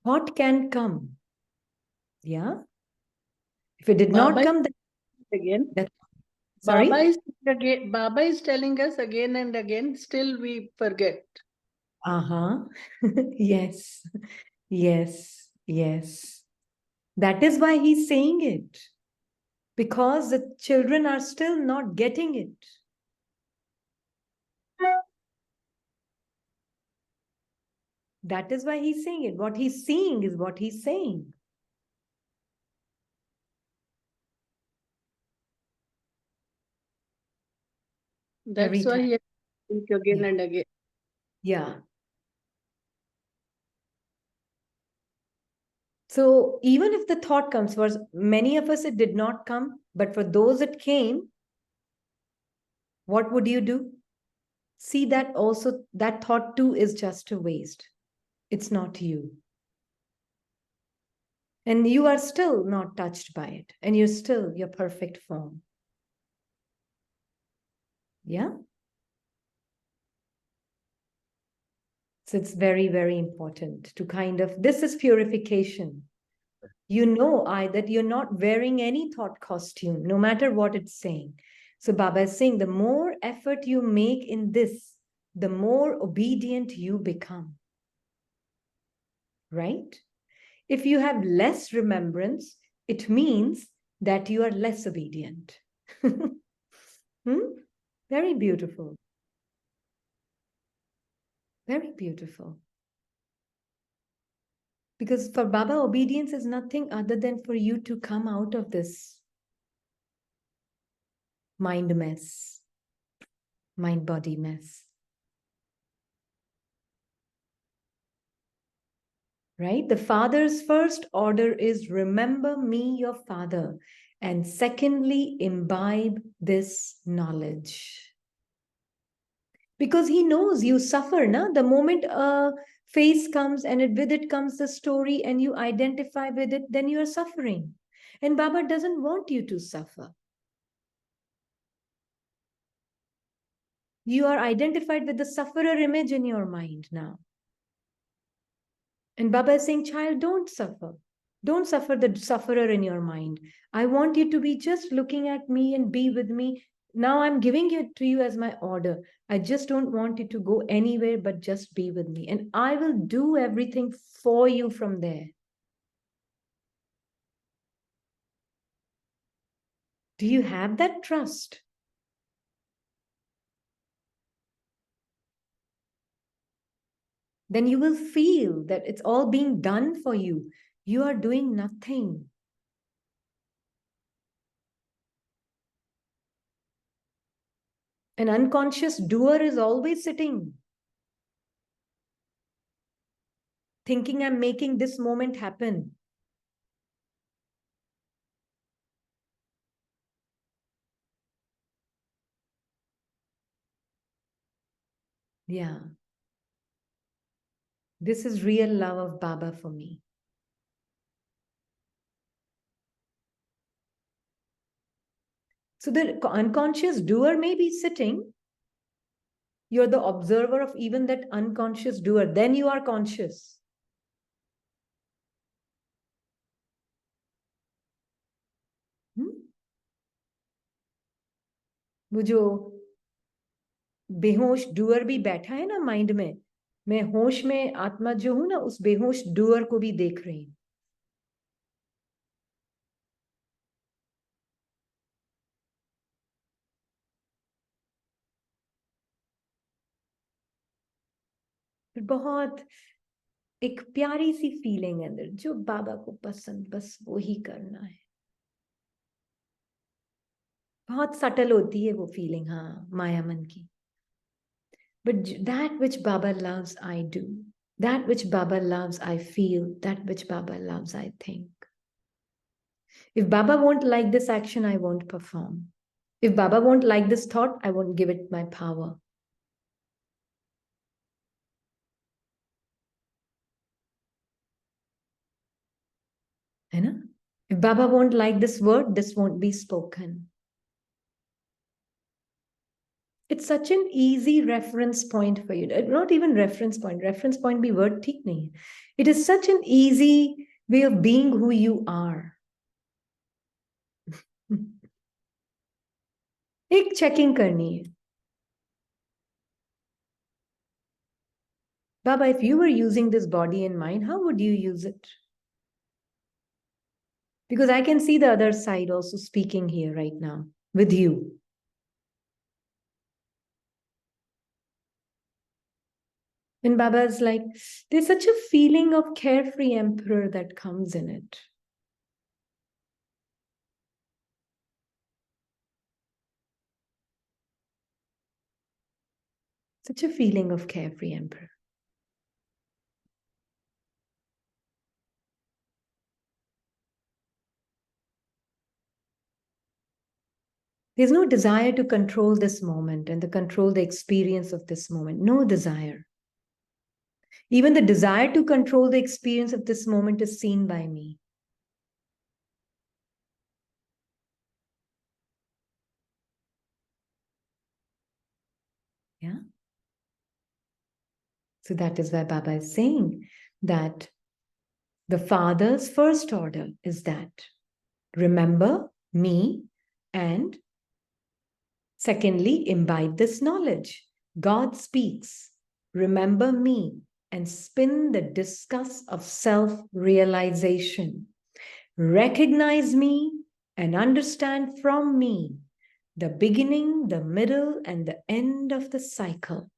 Thought can come. Yeah? If it did not come, then again. Sorry? Baba is telling us again and again, still we forget. Yes. Yes. Yes. That is why he's saying it. Because the children are still not getting it. That is why he's saying it. What he's seeing is what he's saying. That's why he has to speak again and again. Yeah. So even if the thought comes, for many of us it did not come, but for those it came, what would you do? See that also, that thought too is just a waste. It's not you. And you are still not touched by it. And you're still your perfect form. Yeah? So it's very, very important to kind of, this is purification. You know, that you're not wearing any thought costume, no matter what it's saying. So Baba is saying the more effort you make in this, the more obedient you become. Right? If you have less remembrance, it means that you are less obedient. Very beautiful. Very beautiful. Because for Baba, obedience is nothing other than for you to come out of this mind mess, mind-body mess. Right? The Father's first order is remember me, your Father. And secondly, imbibe this knowledge. Because he knows you suffer, na? The moment a face comes and with it comes the story and you identify with it, then you are suffering. And Baba doesn't want you to suffer. You are identified with the sufferer image in your mind now. And Baba is saying, child, don't suffer. Don't suffer the sufferer in your mind. I want you to be just looking at me and be with me. Now I'm giving it to you as my order. I just don't want you to go anywhere but just be with me. And I will do everything for you from there. Do you have that trust? Then you will feel that it's all being done for you. You are doing nothing. An unconscious doer is always sitting, thinking I'm making this moment happen. Yeah. This is real love of Baba for me. So the unconscious doer may be sitting. You're the observer of even that unconscious doer. Then you are conscious. वो जो बेहोश doer भी बैठा है ना mind में, मैं होश में आत्मा जो हूं ना, उस बेहोश डूअर को भी देख रही हूं. बहुत एक प्यारी सी फीलिंग है अंदर, जो बाबा को पसंद, बस वो ही करना है. बहुत सटल होती है वो फीलिंग, हाँ, माया मन की. But that which Baba loves, I do. That which Baba loves, I feel. That which Baba loves, I think. If Baba won't like this action, I won't perform. If Baba won't like this thought, I won't give it my power. है ना? If Baba won't like this word, this won't be spoken. It's such an easy reference point for you. Not even reference point. Reference point be word ठीक नहीं है. It is such an easy way of being who you are. एक checking करनी है. Baba, if you were using this body and mind, how would you use it? Because I can see the other side also speaking here right now with you. And Baba is like, there's such a feeling of carefree emperor that comes in it. Such a feeling of carefree emperor. There's no desire to control this moment and to control the experience of this moment. No desire. Even the desire to control the experience of this moment is seen by me. Yeah. So that is why Baba is saying that the Father's first order is that remember me, and secondly, imbibe this knowledge. God speaks, remember me, and spin the discus of self-realization. Recognize me and understand from me the beginning, the middle, and the end of the cycle.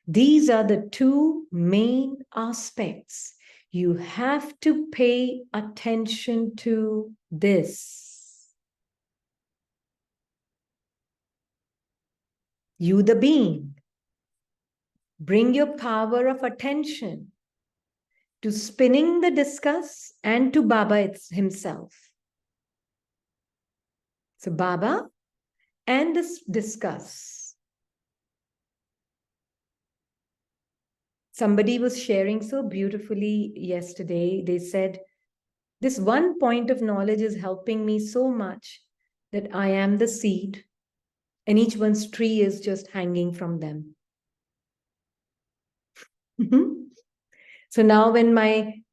These are the two main aspects. You have to pay attention to this. You, the being, bring your power of attention to spinning the discus and to Baba himself. So Baba and this discus. Somebody was sharing so beautifully yesterday. They said, this one point of knowledge is helping me so much that I am the seed and each one's tree is just hanging from them. So now when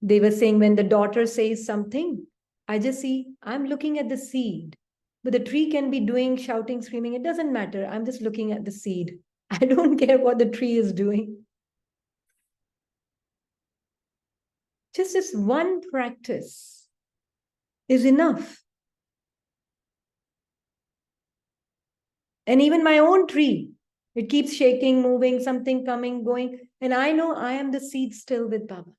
they were saying when the daughter says something, I just see, I'm looking at the seed, but the tree can be doing, shouting, screaming. It doesn't matter. I'm just looking at the seed. I don't care what the tree is doing. Just this one practice is enough And even my own tree, it keeps shaking, moving, something coming, going. And I know I am the seed still with Baba.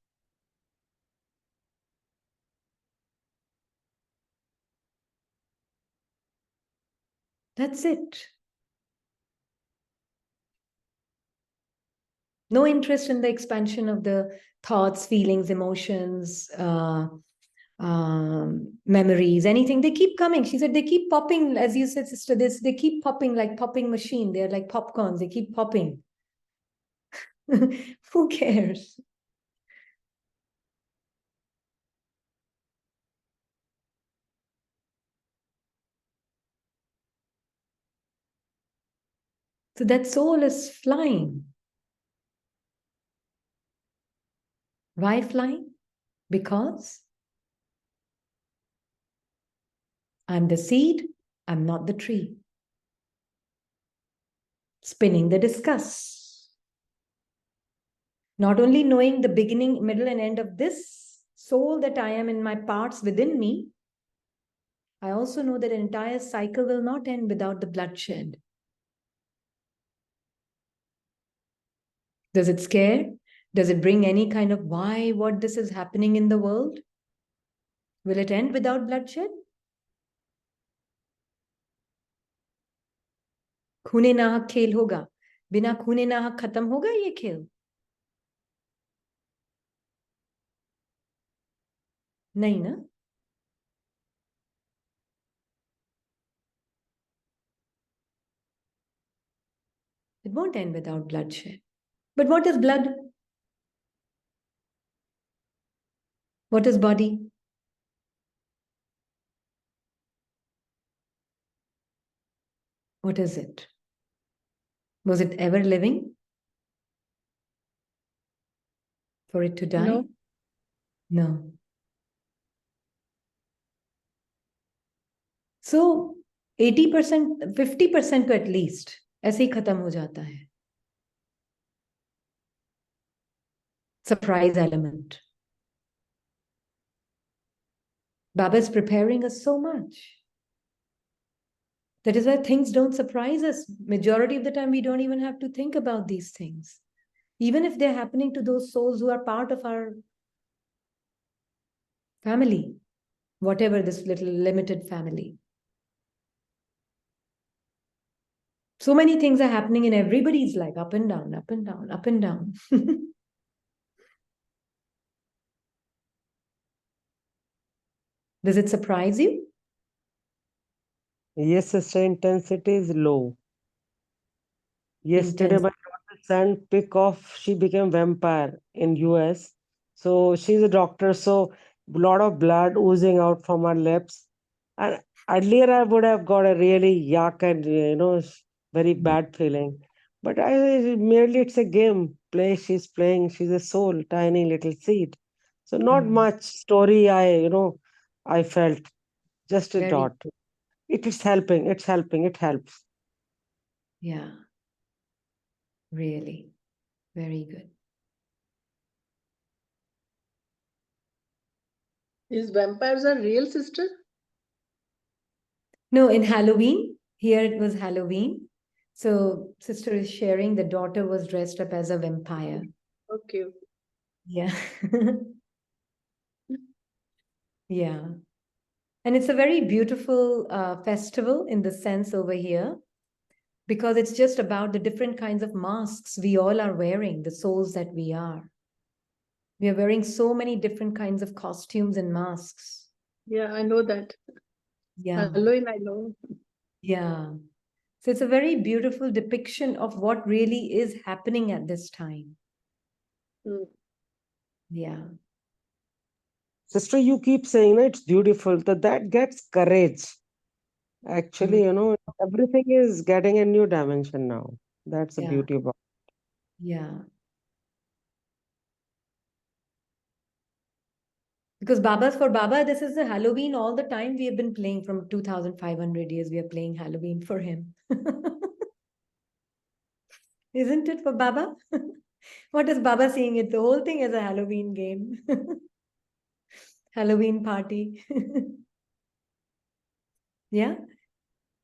That's it. No interest in the expansion of the thoughts, feelings, emotions, memories, anything. They keep coming. She said they keep popping, as you said, sister. They keep popping like popping machine. They're like popcorns. They keep popping. Who cares? So that soul is flying. Why flying? Because I'm the seed, I'm not the tree. Spinning the discus. Not only knowing the beginning, middle, and end of this soul that I am in my parts within me, I also know that the entire cycle will not end without the bloodshed. Does it scare? Does it bring any kind of why, what this is happening in the world? Will it end without bloodshed? खूने नाहक खेल होगा, बिना खूने नाहक खत्म होगा ये खेल? नहीं ना? It won't end without bloodshed. But what is blood? What is body? What is it? Was it ever living? For it to die? No. No. So 80%, 50% तो at least ऐसे ही खत्म हो जाता है. Surprise element. Baba is preparing us so much. That is why things don't surprise us. Majority of the time, we don't even have to think about these things. Even if they're happening to those souls who are part of our family, whatever this little limited family. So many things are happening in everybody's life, up and down, up and down, up and down. Does it surprise you? Yes, sister, intensity is low. Yesterday, Intense. my daughter sent pic of she became vampire in US. So she's a doctor, so a lot of blood oozing out from her lips. And earlier I would have got a really yuck and very bad feeling. But I merely it's a game. Play she's playing, she's a soul, tiny little seed. So not much story I felt. Just a Very, dot. It is helping, it's helping, it helps. yeah, really, very good. These vampires are real, sister? No, in Halloween, here it was Halloween. So sister is sharing the daughter was dressed up as a vampire. Okay. Yeah. Yeah. And it's a very beautiful festival in the sense over here, because it's just about the different kinds of masks we all are wearing, the souls that we are. We are wearing so many different kinds of costumes and masks. Yeah, I know that. Yeah. Halloween, I know. Yeah. So it's a very beautiful depiction of what really is happening at this time. Mm. Yeah. Sister, you keep saying it's beautiful. That gets courage. Actually, everything is getting a new dimension now. That's the Yeah. beauty about Yeah. Because for Baba, this is the Halloween all the time. We have been playing from 2,500 years. We are playing Halloween for him. Isn't it for Baba? What is Baba seeing it? The whole thing is a Halloween game. Halloween party. Yeah.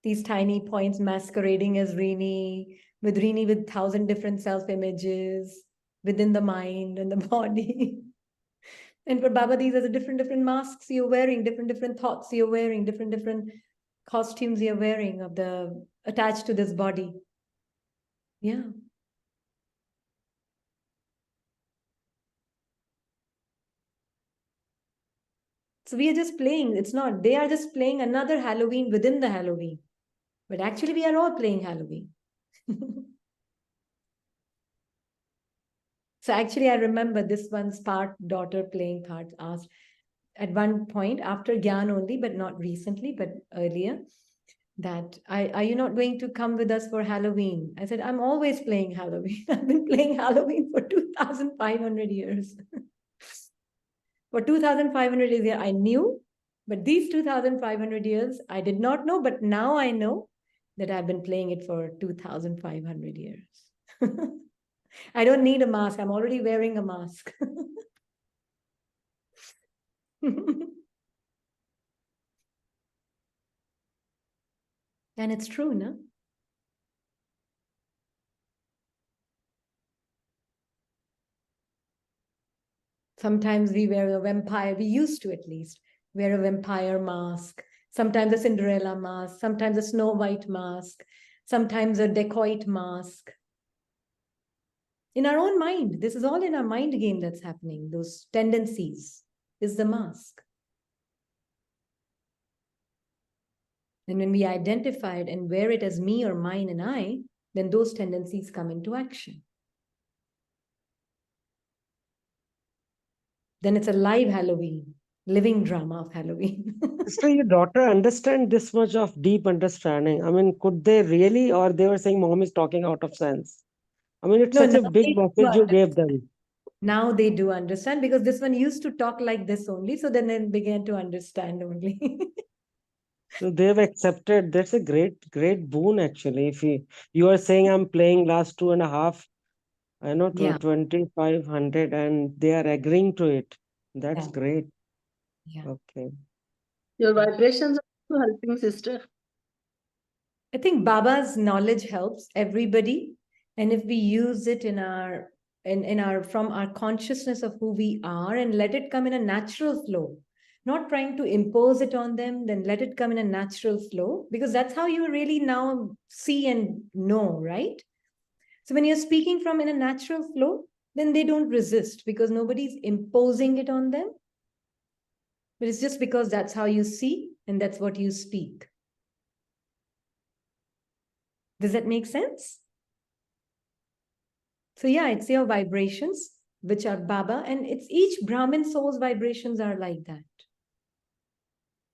These tiny points masquerading as Rini, with 1,000 different self-images within the mind and the body. And for Baba, these are the different masks you're wearing, different thoughts you're wearing, different costumes you're wearing of the attached to this body. Yeah. So we are just playing. It's not, they are just playing another Halloween within the Halloween. But actually, we are all playing Halloween. So actually, I remember this one's daughter playing part asked at one point after Gyan only, but not recently, but earlier, that are you not going to come with us for Halloween? I said, I'm always playing Halloween. I've been playing Halloween for 2,500 years. For 2,500 years, I knew, but these 2,500 years, I did not know, but now I know that I've been playing it for 2,500 years. I don't need a mask. I'm already wearing a mask. And it's true, no? Sometimes we wear a vampire, we used to at least wear a vampire mask, sometimes a Cinderella mask, sometimes a Snow White mask, sometimes a dacoit mask. In our own mind, this is all in our mind game that's happening. Those tendencies is the mask. And when we identify it and wear it as me or mine and I, then those tendencies come into action. Then it's a live Halloween, living drama of Halloween. So your daughter understand this much of deep understanding? I mean, could they really, or they were saying mom is talking out of sense? I mean, it's No, such now a big they do message you gave them. Now they do understand, because this one used to talk like this only. So then they began to understand only. So they've accepted. That's a great boon actually. If you are saying I'm playing last 2.5, I know Yeah, 2,500, and they are agreeing to it. That's yeah, great. yeah. Okay. Your vibrations are also helping, sister. I think Baba's knowledge helps everybody. And if we use it in our from our consciousness of who we are and let it come in a natural flow, not trying to impose it on them, then let it come in a natural flow, because that's how you really now see and know, right? So when you're speaking from in a natural flow, then they don't resist, because nobody's imposing it on them. But it's just because that's how you see and that's what you speak. Does that make sense? So yeah, it's your vibrations, which are Baba, and it's each Brahmin soul's vibrations are like that.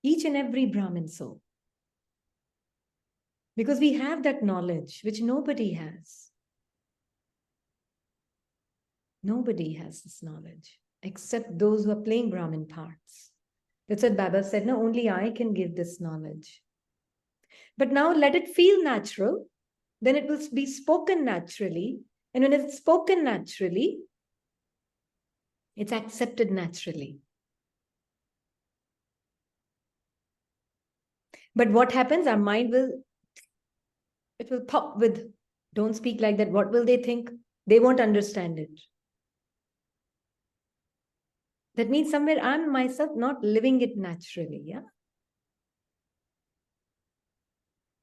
Each and every Brahmin soul. Because we have that knowledge, which nobody has. Nobody has this knowledge, except those who are playing Brahmin parts. That's what Baba said, no, only I can give this knowledge. But now let it feel natural, then it will be spoken naturally. And when it's spoken naturally, it's accepted naturally. But what happens? Our mind it will pop with, don't speak like that. What will they think? They won't understand it. That means somewhere I'm myself not living it naturally, yeah?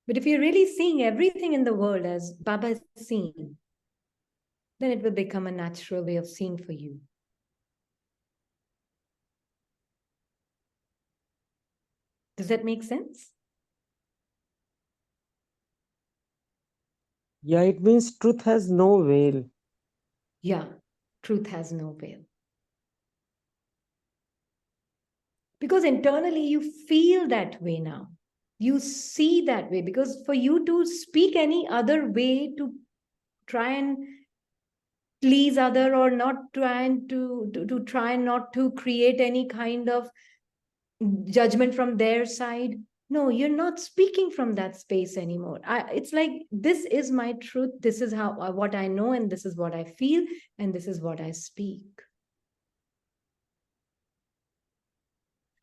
But if you're really seeing everything in the world as Baba is seeing, then it will become a natural way of seeing for you. Does that make sense? Yeah, it means truth has no veil. Yeah, truth has no veil. Because internally you feel that way now. You see that way, because for you to speak any other way to try and please other, or not trying to try not to create any kind of judgment from their side, no, you're not speaking from that space anymore. It's like, this is my truth, this is how what I know, and this is what I feel, and this is what I speak.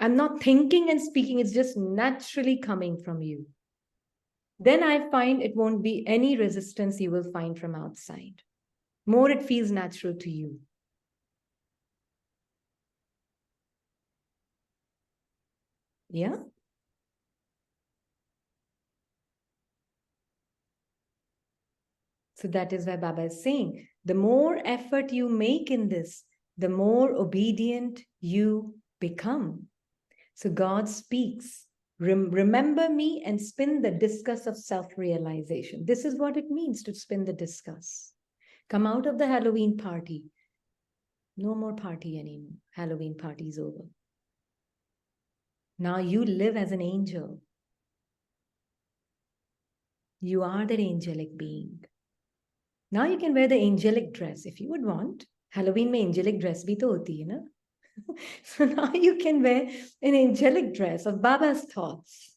I'm not thinking and speaking, it's just naturally coming from you. then I find it won't be any resistance you will find from outside. More it feels natural to you. Yeah? So that is why Baba is saying, the more effort you make in this, the more obedient you become. So God speaks, remember me and spin the discus of self-realization. This is what it means to spin the discus. Come out of the Halloween party. No more party anymore. Halloween party is over. Now you live as an angel. You are that angelic being. Now you can wear the angelic dress if you would want. Halloween mein angelic dress bhi to hoti hai na? So now you can wear an angelic dress of Baba's thoughts.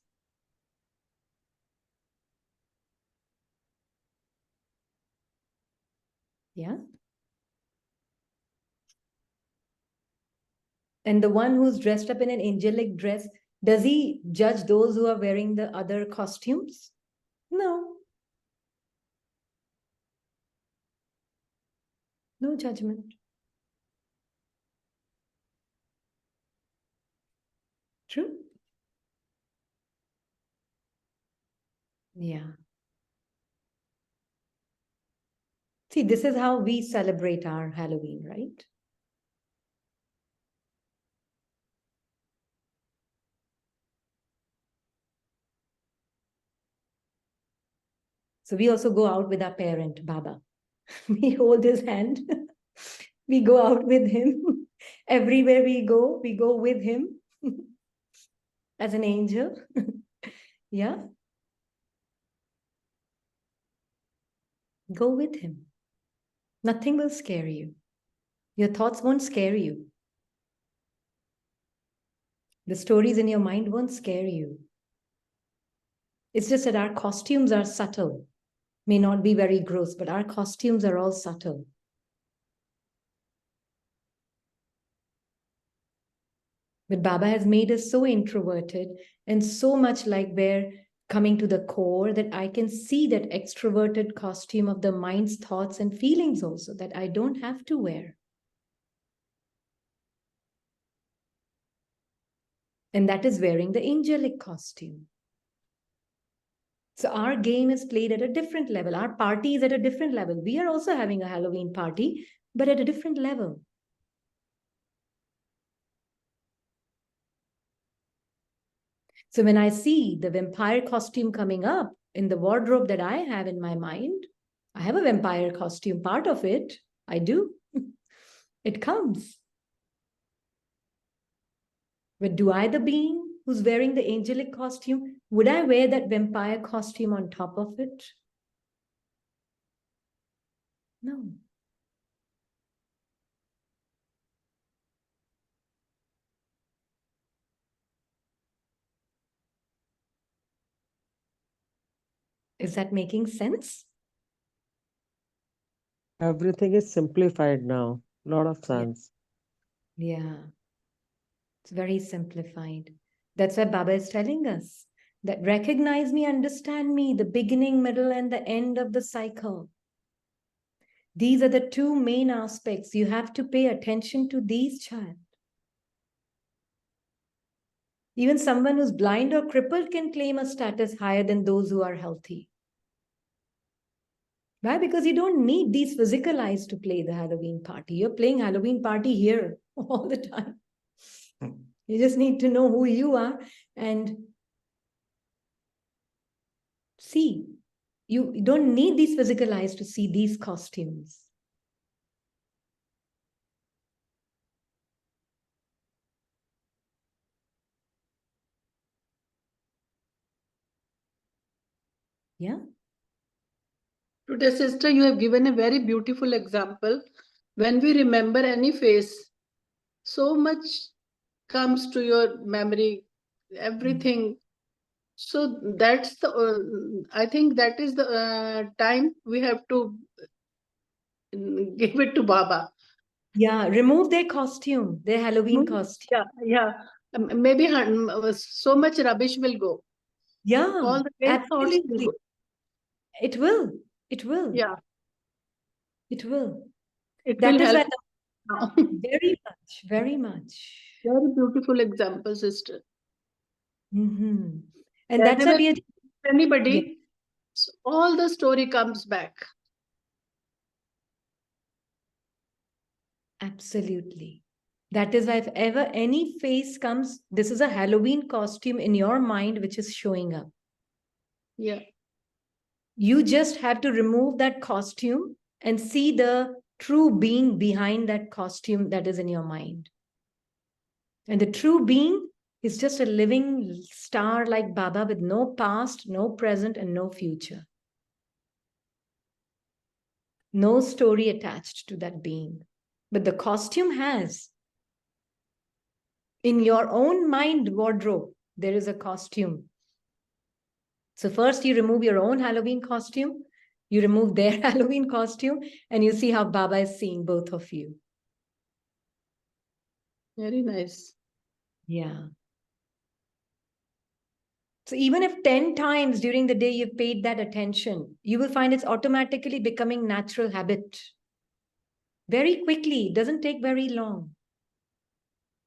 Yeah? And the one who's dressed up in an angelic dress, does he judge those who are wearing the other costumes? No. No judgment. True? Yeah. See, this is how we celebrate our Halloween, right? So we also go out with our parent, Baba. We hold his hand. We go out with him. Everywhere we go with him as an angel. Yeah. Go with him. Nothing will scare you. Your thoughts won't scare you. The stories in your mind won't scare you. It's just that our costumes are subtle. May not be very gross, but our costumes are all subtle. But Baba has made us so introverted and so much like we're coming to the core that I can see that extroverted costume of the mind's thoughts and feelings also that I don't have to wear. And that is wearing the angelic costume. So our game is played at a different level. Our party is at a different level. We are also having a Halloween party, but at a different level. So when I see the vampire costume coming up in the wardrobe that I have in my mind, I have a vampire costume, part of it. I do. It comes. But do I, the being who's wearing the angelic costume, would I wear that vampire costume on top of it? No. Is that making sense? Everything is simplified now. A lot of sense. Yeah. It's very simplified. That's why Baba is telling us that recognize me, understand me, the beginning, middle, and the end of the cycle. These are the two main aspects. You have to pay attention to these, child. Even someone who's blind or crippled can claim a status higher than those who are healthy. Why? Because you don't need these physical eyes to play the Halloween party. You're playing Halloween party here all the time. You just need to know who you are and see. You don't need these physical eyes to see these costumes. Yeah. Today, sister, you have given a very beautiful example. When we remember any face, so much comes to your memory, everything. So that's the, I think that is the time we have to give it to Baba. Yeah, remove their costume, their Halloween costume. Yeah, yeah. Maybe so much rubbish will go. Yeah, All the base thoughts will absolutely. go. It will. It will. Yeah, It will. it That will is why help now. very much, very much. Very beautiful example, sister. And that's why Whenever we are. Yeah, anybody, all the story comes back. absolutely. That is why if ever any face comes, this is a Halloween costume in your mind which is showing up. Yeah. You just have to remove that costume and see the true being behind that costume that is in your mind. And the true being is just a living star like Baba with no past, no present, and no future. No story attached to that being. But the costume has. In your own mind wardrobe, there is a costume. So first you remove your own Halloween costume, you remove their Halloween costume, and you see how Baba is seeing both of you. Very nice. Yeah. So even if 10 times during the day you've paid that attention, you will find it's automatically becoming natural habit. Very quickly, it doesn't take very long.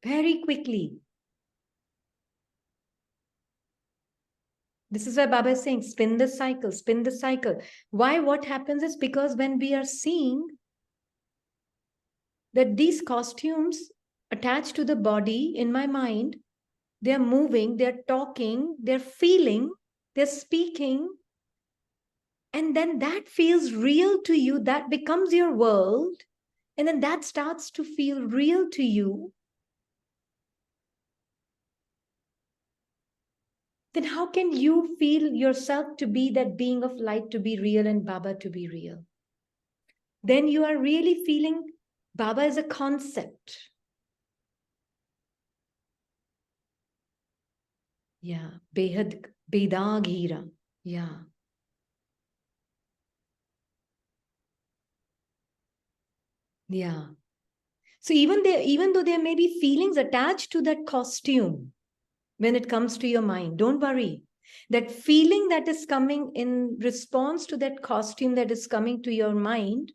Very quickly. This is why Baba is saying, spin the cycle, spin the cycle. Why? What happens is because when we are seeing that these costumes attached to the body in my mind, they're moving, they're talking, they're feeling, they're speaking, and then that feels real to you, that becomes your world, and then that starts to feel real to you, then how can you feel yourself to be that being of light, to be real, and Baba to be real? Then you are really feeling Baba is a concept. Yeah, Behad Bedag Hira. Yeah. Yeah. So even though there may be feelings attached to that costume when it comes to your mind, don't worry. That feeling that is coming in response to that costume that is coming to your mind,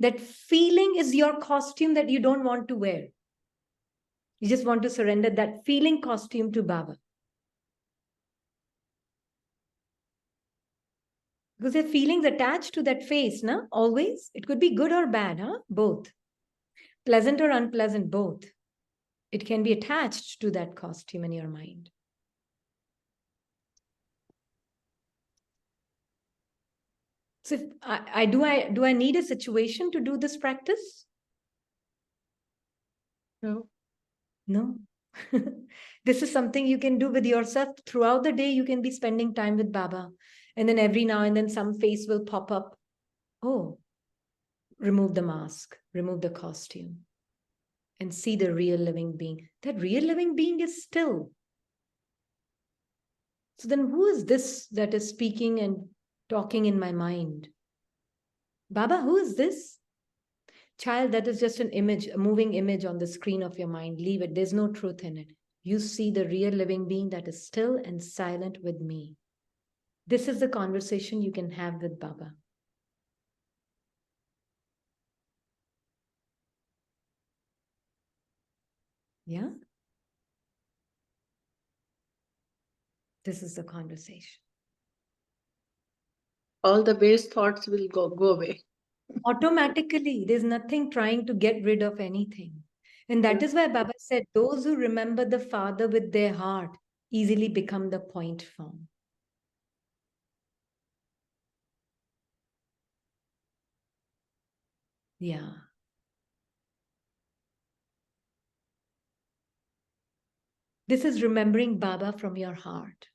that feeling is your costume that you don't want to wear. You just want to surrender that feeling costume to Baba. Because there are feelings attached to that face, no? Always. It could be good or bad, huh? Both. Pleasant or unpleasant, both. It can be attached to that costume in your mind. So if do I need a situation to do this practice? No. No. This is something you can do with yourself throughout the day. You can be spending time with Baba, and then every now and then some face will pop up. Oh, remove the mask, remove the costume, and see the real living being. That real living being is still. So then who is this that is speaking and talking in my mind? Baba, who is this? Child, that is just an image, a moving image on the screen of your mind. Leave it. There's no truth in it. You see the real living being that is still and silent with me. This is the conversation you can have with Baba. Yeah? This is the conversation. All the base thoughts will go away. Automatically, there's nothing trying to get rid of anything. And that is why Baba said, those who remember the Father with their heart easily become the point form. Yeah. This is remembering Baba from your heart.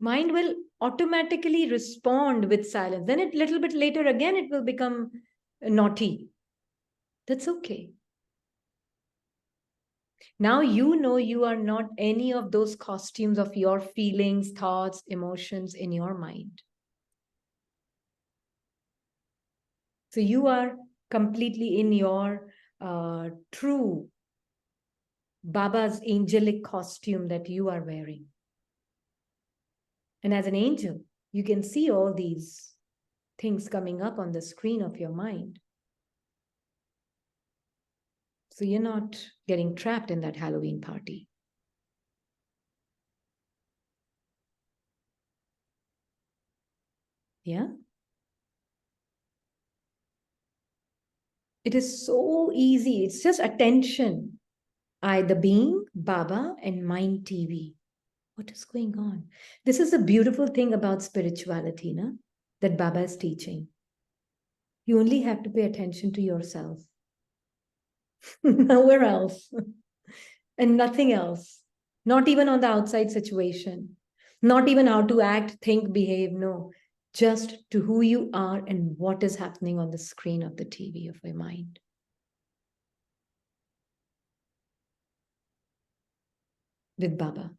Mind will automatically respond with silence. Then a little bit later again, it will become naughty. That's okay. Now you know you are not any of those costumes of your feelings, thoughts, emotions in your mind. So you are completely in your true Baba's angelic costume that you are wearing. And as an angel, you can see all these things coming up on the screen of your mind. So you're not getting trapped in that Halloween party. Yeah? It is so easy. It's just attention. I, the being, Baba, and mind TV. What is going on? This is the beautiful thing about spirituality, na? That Baba is teaching. You only have to pay attention to yourself. Nowhere else. And nothing else. Not even on the outside situation. Not even how to act, think, behave. No. Just to who you are and what is happening on the screen of the TV of your mind. With Baba.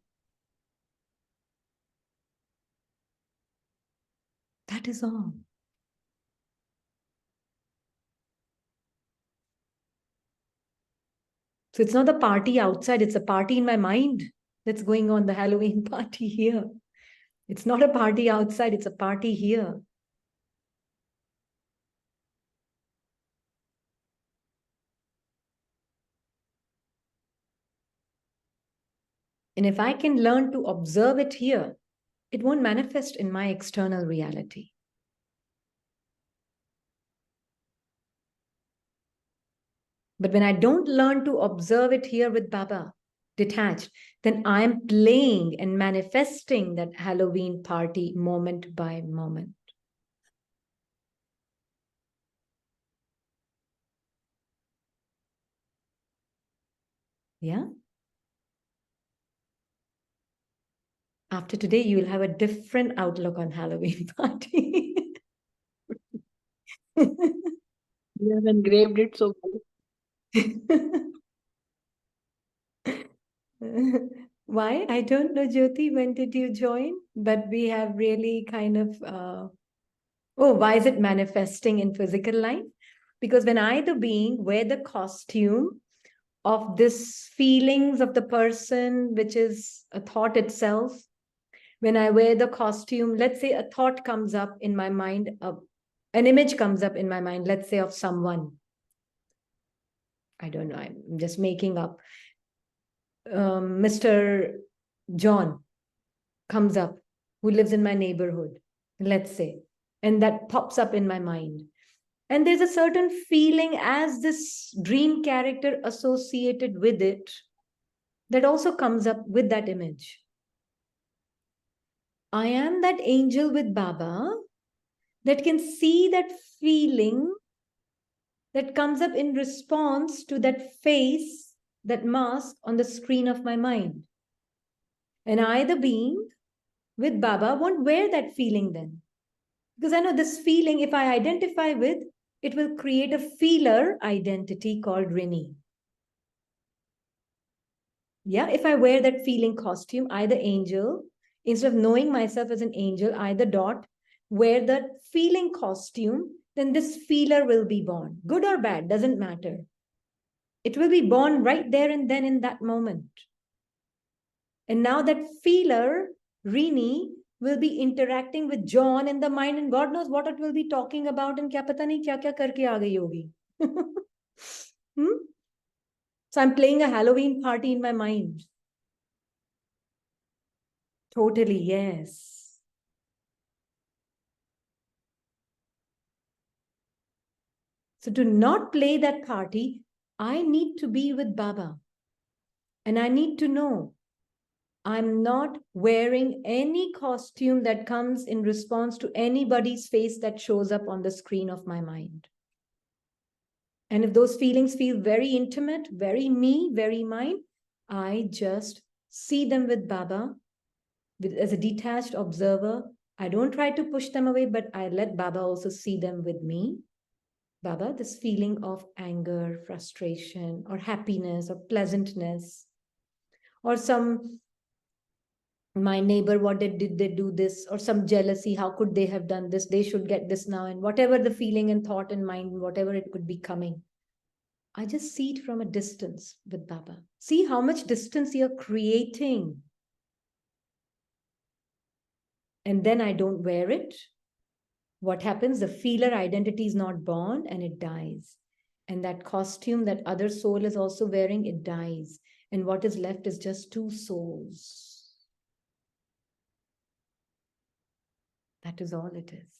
That is all. So it's not the party outside, it's a party in my mind that's going on, the Halloween party here. It's not a party outside, it's a party here. And if I can learn to observe it here, it won't manifest in my external reality. But when I don't learn to observe it here with Baba, detached, then I'm playing and manifesting that Halloween party moment by moment. Yeah? After today, you will have a different outlook on Halloween party. You have engraved it so well. Why? I don't know, Jyoti, when did you join? But we have really kind of, why is it manifesting in physical life? Because when I, the being, wear the costume of this feelings of the person, which is a thought itself, when I wear the costume, let's say a thought comes up in my mind, an image comes up in my mind, let's say of someone. I don't know, I'm just making up. Mr. John comes up, who lives in my neighborhood, let's say, and that pops up in my mind. And there's a certain feeling as this dream character associated with it that also comes up with that image. I am that angel with Baba that can see that feeling that comes up in response to that face, that mask on the screen of my mind. And I, the being with Baba, won't wear that feeling then. Because I know this feeling, if I identify with, it will create a feeler identity called Rini. Yeah, if I wear that feeling costume, I, the angel, instead of knowing myself as an angel, I, the dot, wear that feeling costume, then this feeler will be born. Good or bad, doesn't matter. It will be born right there and then in that moment. And now that feeler, Rini, will be interacting with John in the mind, and God knows what it will be talking about, and kya pata nahi kya karke aa gayi hogi. So I'm playing a Halloween party in my mind. Totally, yes. So to not play that party, I need to be with Baba. And I need to know I'm not wearing any costume that comes in response to anybody's face that shows up on the screen of my mind. And if those feelings feel very intimate, very me, very mine, I just see them with Baba as a detached observer. I don't try to push them away, but I let Baba also see them with me. Baba, this feeling of anger, frustration, or happiness, or pleasantness, or some, my neighbor, what did they do this, or some jealousy, how could they have done this, they should get this now, and whatever the feeling and thought and mind, whatever it could be coming. I just see it from a distance with Baba. See how much distance you're creating. And then I don't wear it. What happens? The feeler identity is not born and it dies. And that costume that other soul is also wearing, it dies. And what is left is just two souls. That is all it is.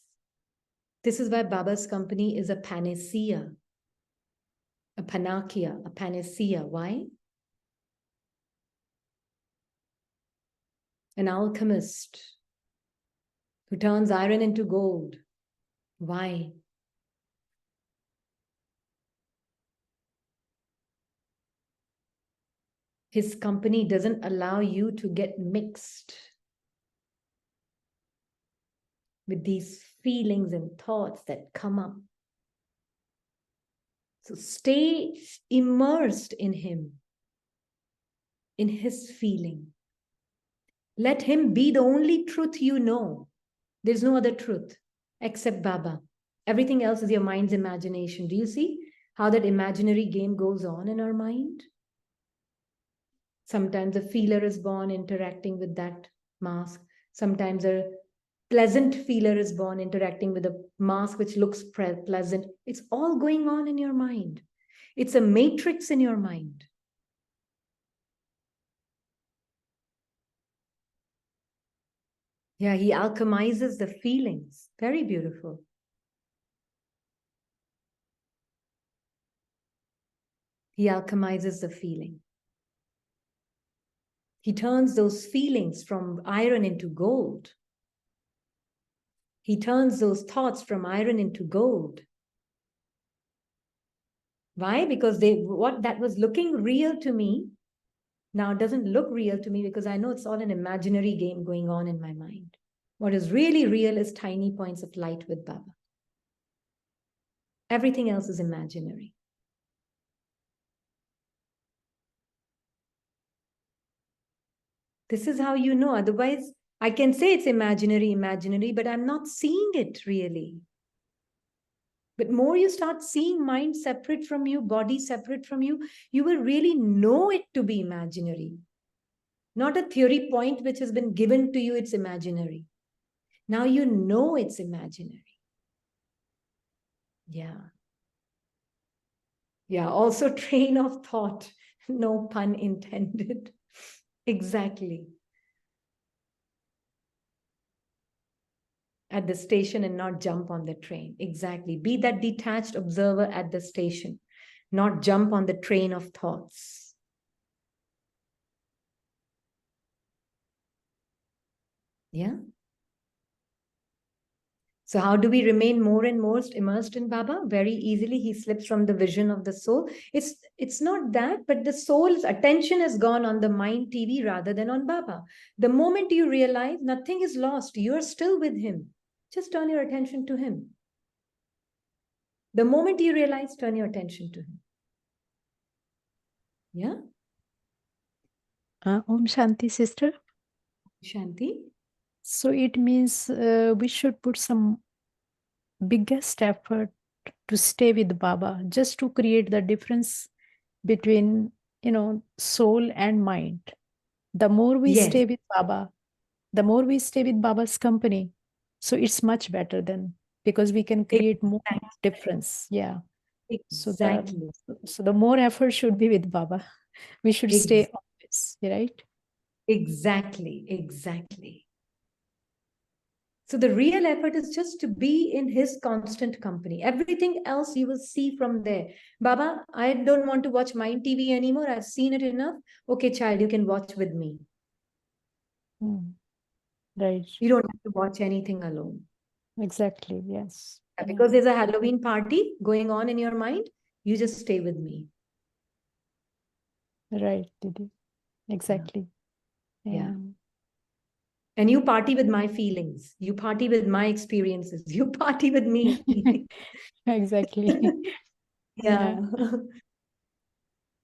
This is why Baba's company is a panacea, a panacea, a panacea. Why? An alchemist who turns iron into gold. Why? His company doesn't allow you to get mixed with these feelings and thoughts that come up. So stay immersed in him, in his feeling. Let him be the only truth you know. There's no other truth except Baba. Everything else is your mind's imagination. Do you see how that imaginary game goes on in our mind? Sometimes a feeler is born interacting with that mask. Sometimes a pleasant feeler is born interacting with a mask which looks pleasant. It's all going on in your mind. It's a matrix in your mind. Yeah, he alchemizes the feelings. Very beautiful. He alchemizes the feeling. He turns those feelings from iron into gold. He turns those thoughts from iron into gold. Why? Because what that was looking real to me now doesn't look real to me because I know it's all an imaginary game going on in my mind. What is really real is tiny points of light with Baba. Everything else is imaginary. This is how you know. Otherwise, I can say it's imaginary, but I'm not seeing it really. But more you start seeing mind separate from you, body separate from you, you will really know it to be imaginary. Not a theory point which has been given to you, it's imaginary. Now you know it's imaginary. Yeah. Yeah, also train of thought. No pun intended. Exactly. At the station and not jump on the train. Exactly. Be that detached observer at the station, not jump on the train of thoughts. Yeah. So how do we remain more and more immersed in Baba? Very easily, he slips from the vision of the soul. It's not that, but the soul's attention has gone on the mind TV rather than on Baba. The moment you realize nothing is lost, you're still with him. Just turn your attention to him. The moment you realize, turn your attention to him. Yeah? Om Shanti, sister. Shanti? So it means we should put some biggest effort to stay with Baba, just to create the difference between, soul and mind. The more we Yes. stay with Baba, the more we stay with Baba's company. So it's much better then, because we can create more difference. Yeah. Exactly. So the more effort should be with Baba. We should stay always, right? Exactly. Exactly. So the real effort is just to be in his constant company. Everything else you will see from there. Baba, I don't want to watch Mind TV anymore. I've seen it enough. Okay, child, you can watch with me. Right. You don't have to watch anything alone. Exactly. Yes. Because there's a Halloween party going on in your mind, you just stay with me. Right, Didi. Exactly. Yeah. And you party with my feelings. You party with my experiences. You party with me. Exactly. Yeah.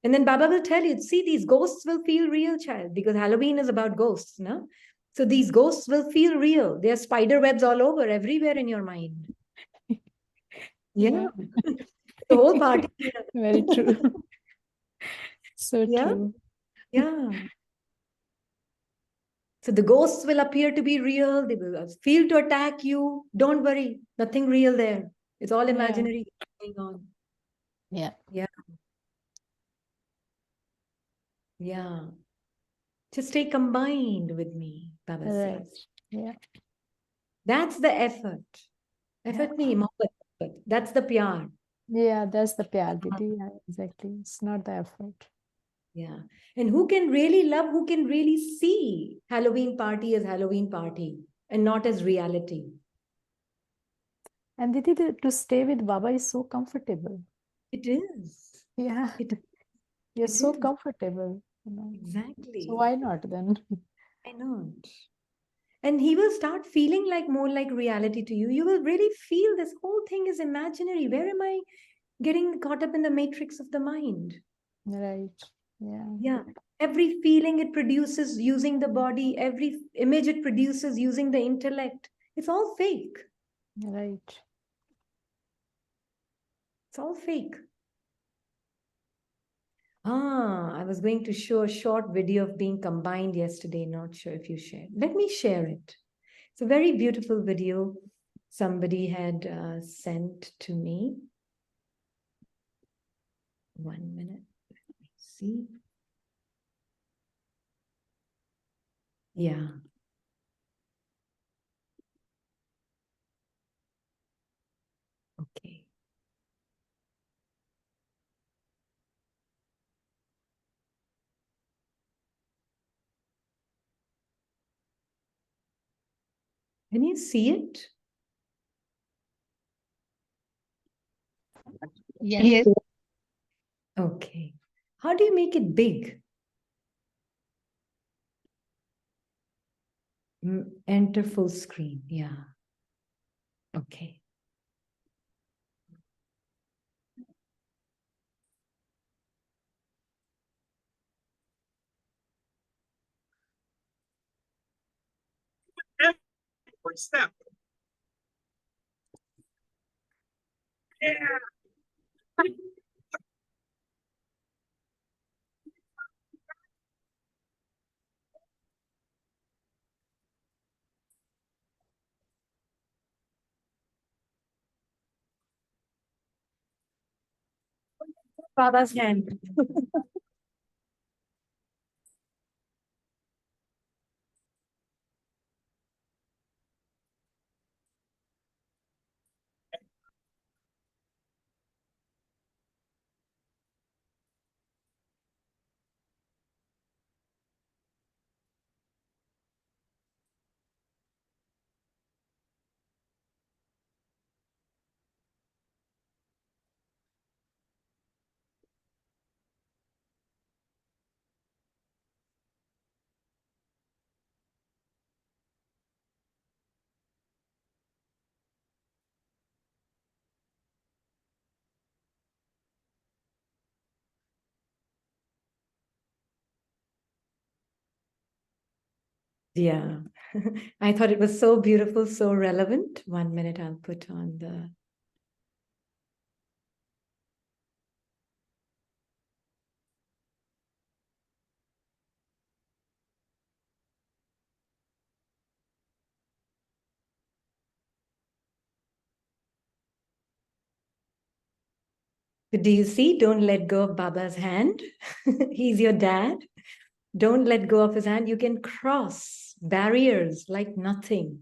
And then Baba will tell you, see, these ghosts will feel real, child, because Halloween is about ghosts, no? So these ghosts will feel real. There are spider webs all over, everywhere in your mind. Yeah. The whole party here. Very true. So Yeah. true. Yeah. So the ghosts will appear to be real. They will feel to attack you. Don't worry. Nothing real there. It's all Yeah. imaginary going on. Yeah. Yeah. Yeah. Just stay combined with me, Baba Right. says. Yeah. That's the effort. Effort nahi, mohabbat effort. That's the pyar. Yeah, that's the pyar, Didi. Yeah, exactly. It's not the effort. Yeah. And who can really love, who can really see Halloween party as Halloween party and not as reality? And Didi, to stay with Baba is so comfortable. It is. Yeah. It, You're it so is. comfortable, you know. Exactly. So why not then? Why not? And he will start feeling like more like reality to you. You will really feel this whole thing is imaginary. Where am I getting caught up in the matrix of the mind? Right. Yeah. Yeah. Every feeling it produces using the body, every image it produces using the intellect, it's all fake. Right. It's all fake. I was going to show a short video of being combined yesterday. Not sure if you shared. Let me share it. It's a very beautiful video somebody had sent to me. 1 minute. Let me see. Yeah. Okay. Can you see it? Yes. Okay. How do you make it big? Enter full screen. Yeah. Okay. Step. Yeah. Baba's hand. Yeah. I thought it was so beautiful, so relevant. 1 minute, I'll put on the. Do you see? Don't let go of Baba's hand. He's your dad. Don't let go of his hand. You can cross barriers like nothing.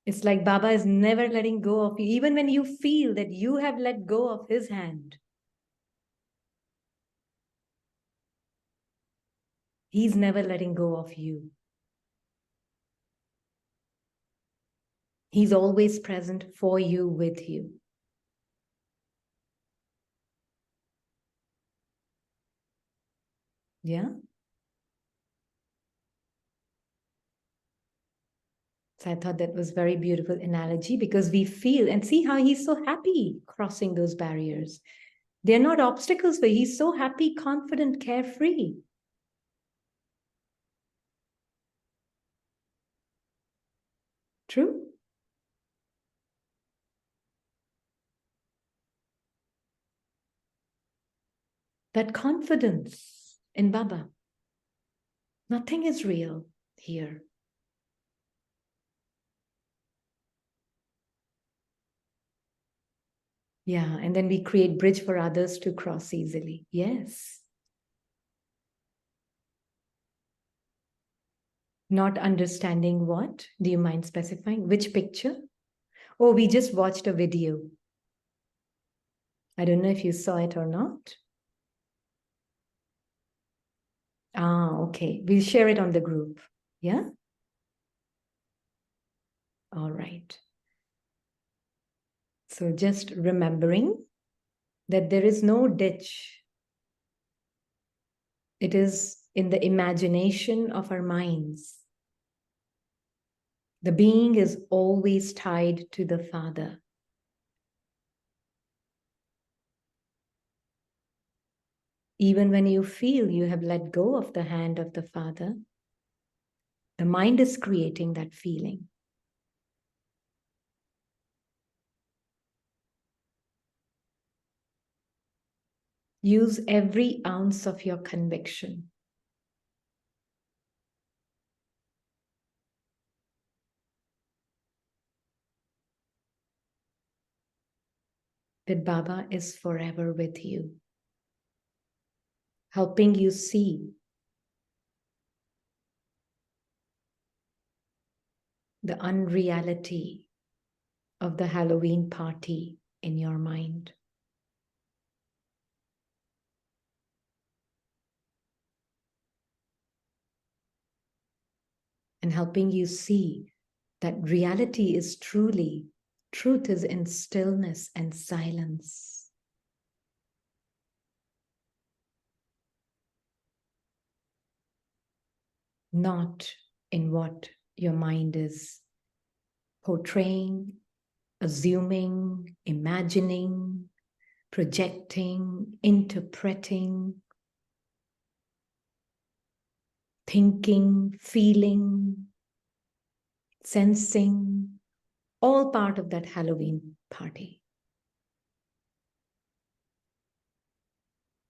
It's like Baba is never letting go of you, even when you feel that you have let go of his hand. He's never letting go of you. He's always present for you, with you. Yeah? So I thought that was very beautiful analogy because we feel and see how he's so happy crossing those barriers. They're not obstacles for he's so happy, confident, carefree. True? that confidence in Baba. Nothing is real here. Yeah, and then we create bridge for others to cross easily. Yes. Not understanding what? Do you mind specifying? Which picture? Oh, we just watched a video. I don't know if you saw it or not. Ah, okay. We'll share it on the group. Yeah? All right. So just remembering that there is no ditch. It is in the imagination of our minds. The being is always tied to the Father. Even when you feel you have let go of the hand of the Father, the mind is creating that feeling. Use every ounce of your conviction. That Baba is forever with you, helping you see the unreality of the Halloween party in your mind. And helping you see that reality is truth is in stillness and silence. Not in what your mind is portraying, assuming, imagining, projecting, interpreting, thinking, feeling, sensing, all part of that Halloween party,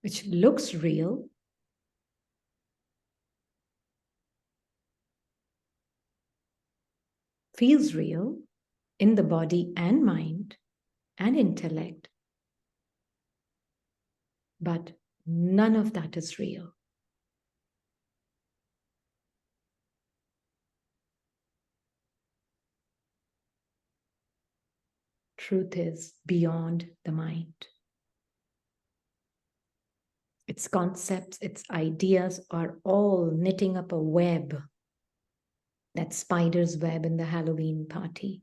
which looks real, feels real in the body and mind and intellect, but none of that is real. Truth is beyond the mind. Its concepts, its ideas are all knitting up a web, that spider's web in the Halloween party.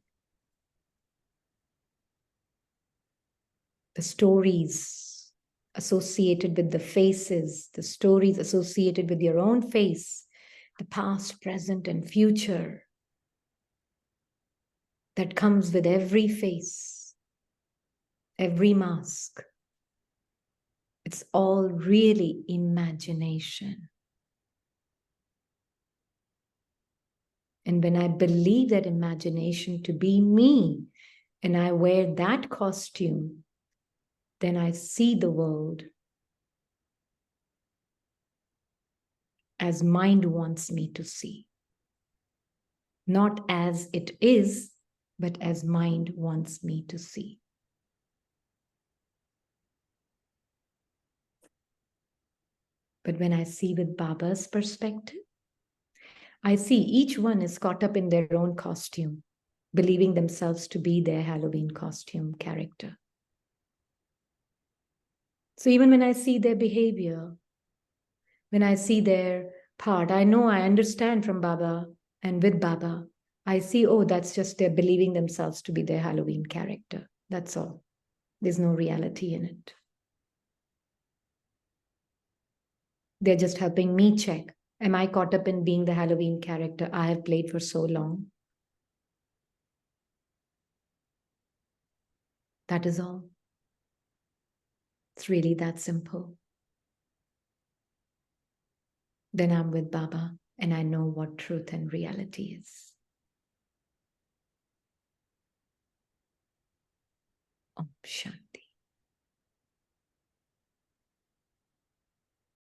The stories associated with the faces, the stories associated with your own face, the past, present, and future that comes with every face, every mask. It's all really imagination. And when I believe that imagination to be me, and I wear that costume, then I see the world as mind wants me to see. Not as it is, but as mind wants me to see. But when I see with Baba's perspective, I see each one is caught up in their own costume, believing themselves to be their Halloween costume character. So even when I see their behavior, when I see their part, I know, I understand from Baba and with Baba, I see, oh, that's just they're believing themselves to be their Halloween character. That's all. There's no reality in it. They're just helping me check. Am I caught up in being the Halloween character I have played for so long? That is all. It's really that simple. Then I'm with Baba and I know what truth and reality is. Om Shanti.